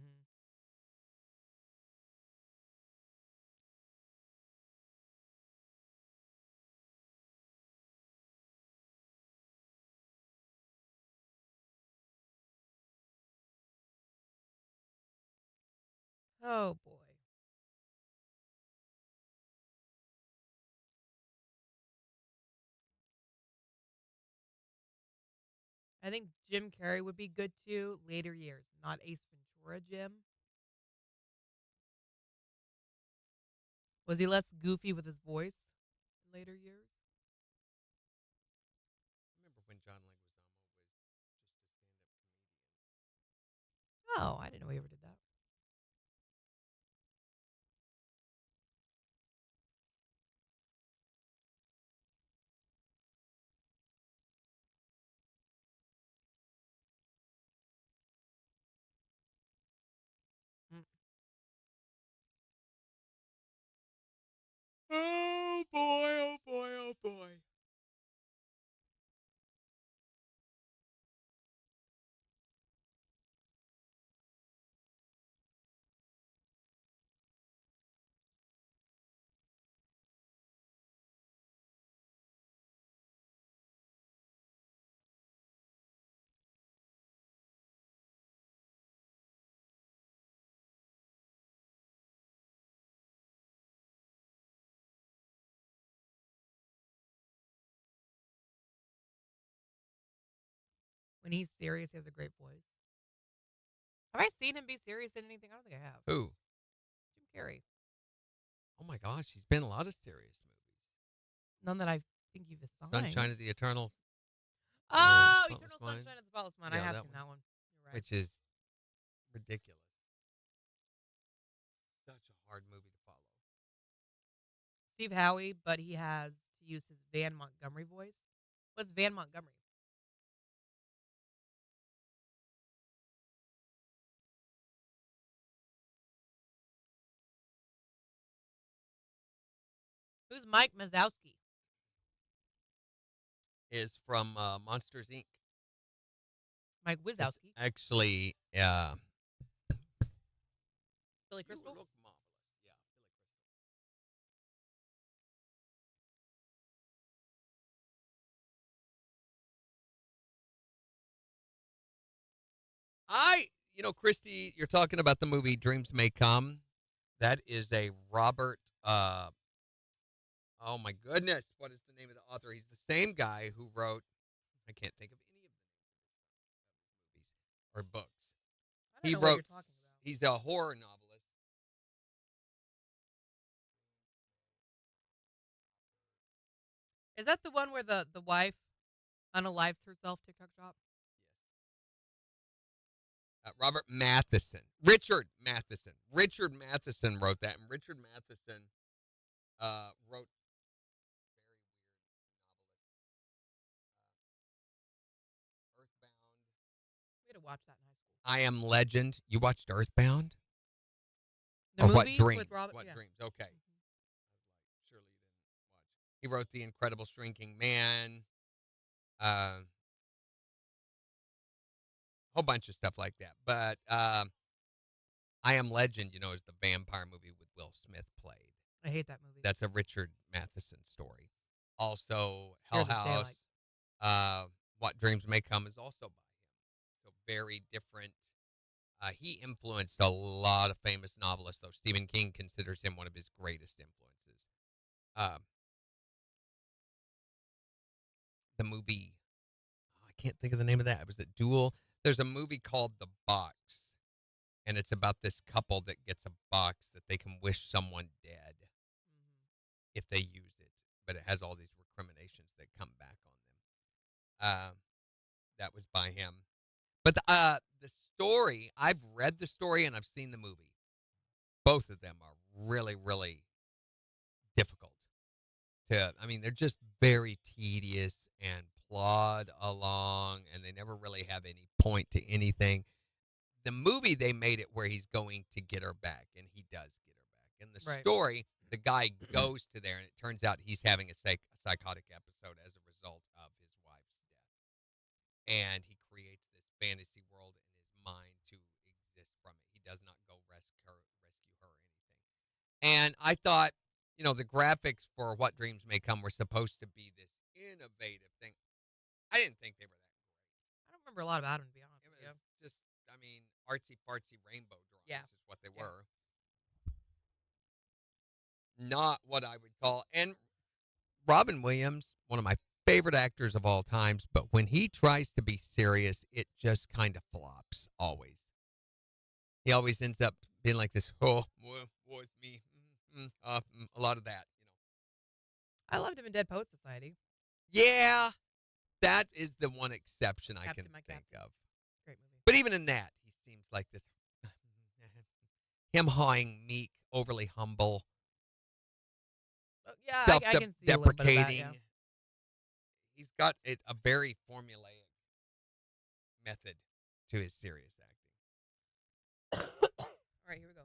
Oh, boy. I think Jim Carrey would be good too. Later years, not Ace Ventura Jim. Was he less goofy with his voice in later years? I remember when John Leguizamo was just a stand-up comedian. Oh, I didn't know he ever did that. Mm. Oh boy, oh boy, oh boy. When he's serious, he has a great voice. Have I seen him be serious in anything? I don't think I have. Who? Jim Carrey. Oh my gosh, he's been in a lot of serious movies. None that I think you've assigned. Sunshine of the Eternal. Oh, Spotless Eternal Mind. Sunshine of the Spotless Mind. Yeah, I have that seen one. that one. which is ridiculous. Such a hard movie to follow. Steve Howie, but he has to use his Van Montgomery voice. What's Van Montgomery? Who's Mike Mazowski? Is from Monsters Inc. Mike Wazowski. Actually, Billy Crystal. You look marvelous. Yeah, Billy Crystal. Christy, you're talking about the movie Dreams May Come. That is a Robert. Oh my goodness, what is the name of the author? He's the same guy who wrote. I can't think of any of the movies or books. I don't know what you're talking about. He's a horror novelist. Is that the one where the wife unalives herself? TikTok shop. Robert Matheson. Richard Matheson. Richard Matheson wrote that, and Richard Matheson wrote very weird novelist. Earthbound. We had to watch that in high school. I Am Legend. You watched Earthbound? The or movie What Dreams? with Robert. What yeah. Dreams? Okay. Surely you didn't watch. He wrote The Incredible Shrinking Man. Whole bunch of stuff like that. But I Am Legend, is the vampire movie with Will Smith played. I hate that movie. That's a Richard Matheson story. Also, Scared Hell the House. daylight. What Dreams May Come is also by him. So very different. He influenced a lot of famous novelists, though. Stephen King considers him one of his greatest influences. The movie, I can't think of the name of that. It was a duel. There's a movie called The Box, and it's about this couple that gets a box that they can wish someone dead if they use it, but it has all these recriminations that come back on them. That was by him. But the story, I've read the story and I've seen the movie. Both of them are really, really difficult. They're just very tedious and plod along, and they never really have any point to anything. The movie, they made it where he's going to get her back, and he does get her back. In the story, the guy goes to there, and it turns out he's having a psychotic episode as a result of his wife's death. And he creates this fantasy world in his mind to exist from it. He does not go rescue her or anything. And I thought, the graphics for What Dreams May Come were supposed to be this innovative thing. I didn't think they were that great. I don't remember a lot about him, to be honest with you. Just, artsy-fartsy rainbow drawings is what they were. Not what I would call. And Robin Williams, one of my favorite actors of all times, but when he tries to be serious, it just kind of flops, always. He always ends up being like this, with me. A lot of that, I loved him in Dead Poet Society. Yeah, that is the one exception I can think of. Great movie. But even in that, he seems like this him-hawing, meek, overly humble, yeah, I can see a little bit of that, self-deprecating. yeah. He's got a very formulaic method to his serious acting. All right, here we go.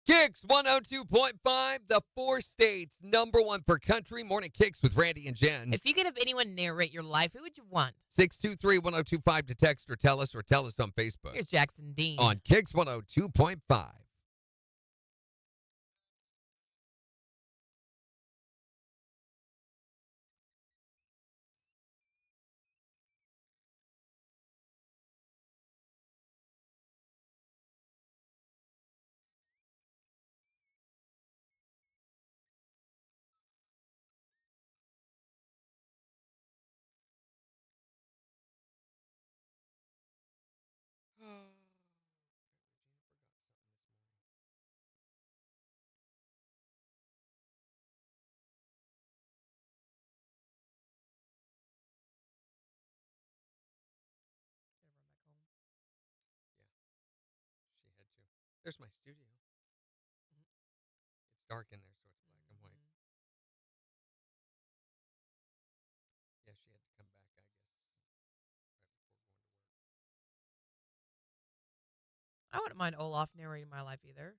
KIX 102.5, the 4 states #1 for country. Morning KIX with Randy and Jen. If you could have anyone narrate your life, who would you want? 623-1025 to text or tell us on Facebook. Here's Jackson Dean. On KIX 102.5. There's my studio. It's dark in there, so it's black and white. Yeah, she had to come back, I guess, right before going to work. I wouldn't mind Olaf narrating my life either.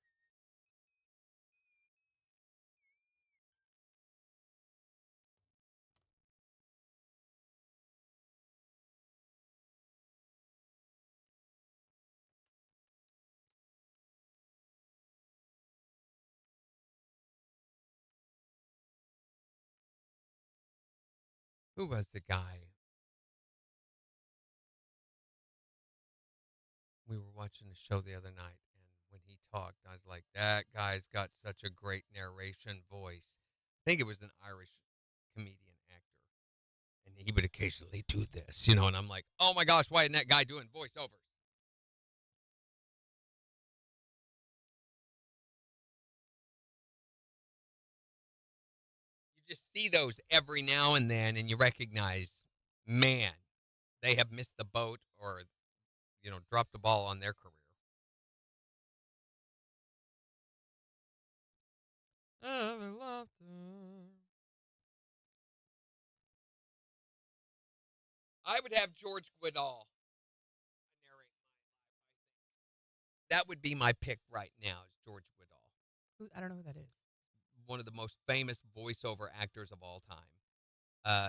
Who was the guy? We were watching a show the other night, and when he talked, I was like, that guy's got such a great narration voice. I think it was an Irish comedian actor, and he would occasionally do this, and I'm like, oh my gosh, why isn't that guy doing voiceovers? You just see those every now and then, and you recognize, man, they have missed the boat or, dropped the ball on their career. I would have George Goodall narrate my life. That would be my pick right now, is George Goodall. I don't know who that is. One of the most famous voiceover actors of all time.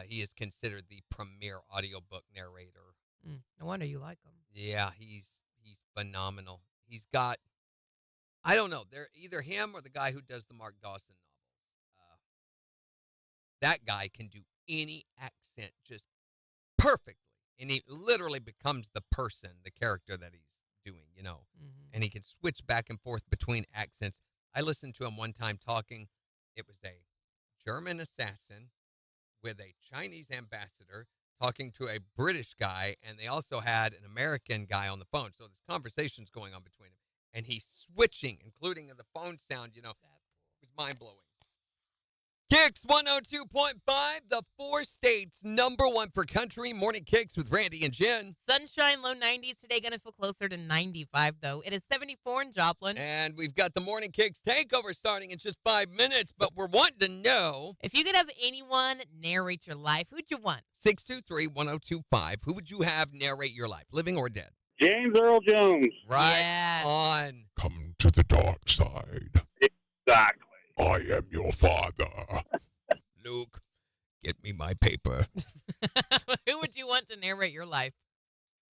He is considered the premier audiobook narrator. No wonder you like him. Yeah, he's phenomenal. He's got, I don't know, they're either him or the guy who does the Mark Dawson novels. That guy can do any accent just perfectly, and he literally becomes the person, the character that he's doing, and he can switch back and forth between accents. I listened to him one time talking. It was a German assassin with a Chinese ambassador talking to a British guy, and they also had an American guy on the phone. So this conversation's going on between them, and he's switching, including the phone sound. It was mind-blowing. KIX 102.5, the 4 states #1 for country. Morning KIX with Randy and Jen. Sunshine, low 90s today. Going to feel closer to 95, though. It is 74 in Joplin. And we've got the Morning KIX takeover starting in just 5 minutes, but we're wanting to know, if you could have anyone narrate your life, who'd you want? 623-1025. Who would you have narrate your life, living or dead? James Earl Jones. Right Yes. on. Come to the dark side. Exactly. I am your father. Luke, get me my paper. Who would you want to narrate your life?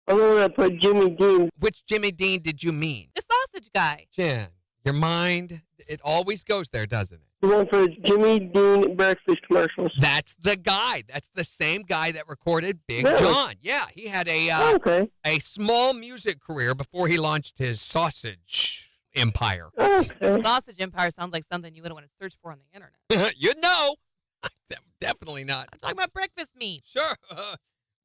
I'm going to put Jimmy Dean. Which Jimmy Dean did you mean? The sausage guy. Jen, your mind, it always goes there, doesn't it? The one for Jimmy Dean breakfast commercials. That's the guy. That's the same guy that recorded Big Really? John. Yeah, he had a Okay. a small music career before he launched his sausage empire. Okay. Sausage Empire sounds like something you wouldn't want to search for on the internet. You'd know. Definitely not. I'm talking about breakfast meat. Sure.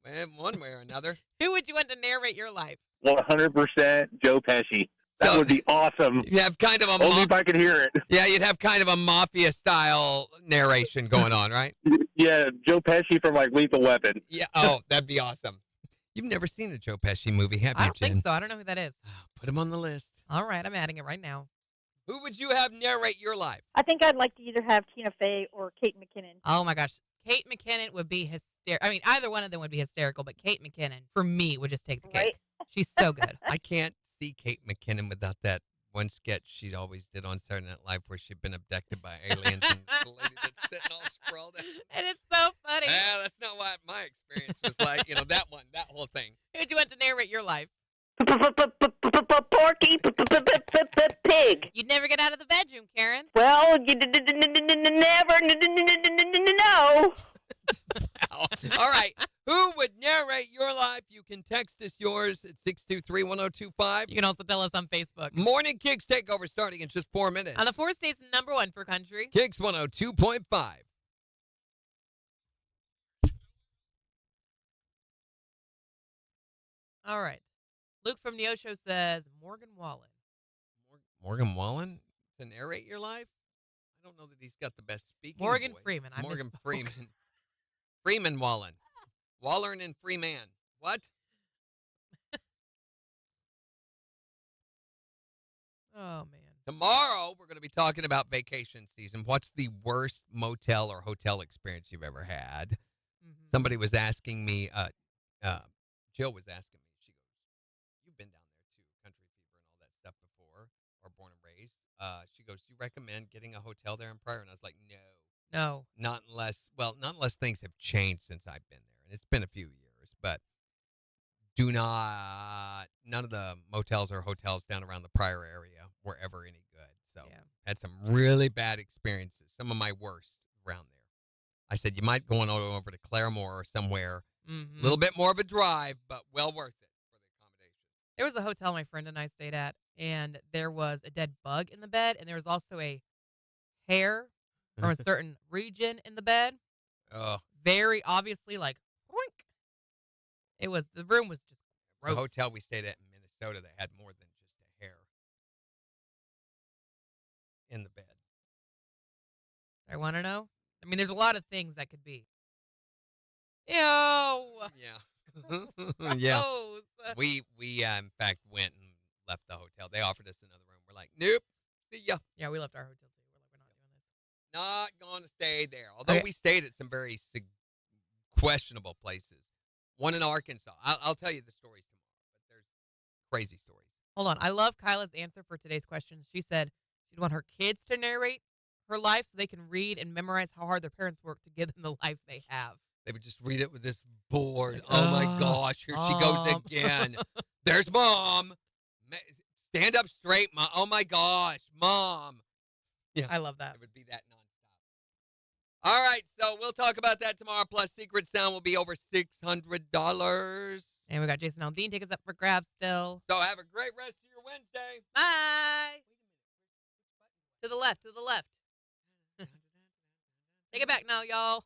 Man, one way or another. Who would you want to narrate your life? 100% Joe Pesci. That So- would be awesome. You have kind of a Only if I could hear it. yeah, you'd have kind of a mafia style narration going on, right? Yeah, Joe Pesci from like Lethal Weapon. Yeah. Oh, that'd be awesome. You've never seen a Joe Pesci movie, have you, I don't Jen? think so. I don't know who that is. Put him on the list. All right, I'm adding it right now. Who would you have narrate your life? I think I'd like to either have Tina Fey or Kate McKinnon. Oh my gosh. Kate McKinnon would be hysterical. I mean, either one of them would be hysterical, but Kate McKinnon, for me, would just take the cake. Right. She's so good. I can't see Kate McKinnon without that one sketch she always did on Saturday Night Live where she'd been abducted by aliens and this lady that's sitting all sprawled out. And it's so funny. Yeah, that's not what my experience was like. That whole thing. Who'd you want to narrate your life? Porky pig. You'd never get out of the bedroom, Karen. Well, you never know. All right. Who would narrate your life? You can text us yours at 623-1025. You can also tell us on Facebook. Morning KIX takeover starting in just 4 minutes. On the 4 states #1 for country. KIX 102.5. All right. Luke from Neosho says Morgan Wallen. Morgan Wallen to narrate your life? I don't know that he's got the best speaking Morgan voice. Freeman. I Morgan misspoke. Freeman. Freeman Wallen. Wallern and Freeman. What? Oh, man. Tomorrow, we're going to be talking about vacation season. What's the worst motel or hotel experience you've ever had? Mm-hmm. Somebody was asking me, Jill was asking me, she goes, you've been down there too, Country Fever and all that stuff before, or born and raised. She goes, do you recommend getting a hotel there in Pryor? And I was like, no. No. Not unless things have changed since I've been there. And it's been a few years, but none of the motels or hotels down around the Pryor area were ever any good. So had some really bad experiences, some of my worst around there. I said, you might go on over to Claremore or somewhere, a little bit more of a drive, but well worth it for the accommodation. There was a hotel my friend and I stayed at, and there was a dead bug in the bed, and there was also a hair from a certain region in the bed. Oh. Very obviously, like, boink. The room was just gross. The hotel we stayed at in Minnesota that had more than just a hair in the bed. I want to know. I mean, there's a lot of things that could be. Ew. Yeah. Yeah. Gross. We in fact went and left the hotel. They offered us another room. We're like, nope. See ya. Yeah, we left our hotel too. We're like, we're not doing this. Not going to stay there. Although we stayed at some very questionable places. One in Arkansas. I'll tell you the stories tomorrow, but there's crazy stories. Hold on. I love Kyla's answer for today's question. She said she'd want her kids to narrate her life so they can read and memorize how hard their parents worked to give them the life they have. They would just read it with this board. Like, oh my gosh, here she goes again. There's Mom. Stand up straight, Mom. Oh my gosh, Mom. Yeah, I love that. It would be that nonstop. All right, so we'll talk about that tomorrow. Plus, Secret Sound will be over $600. And we got Jason Aldean tickets up for grabs still. So have a great rest of your Wednesday. Bye. To the left. To the left. Take it back now, y'all.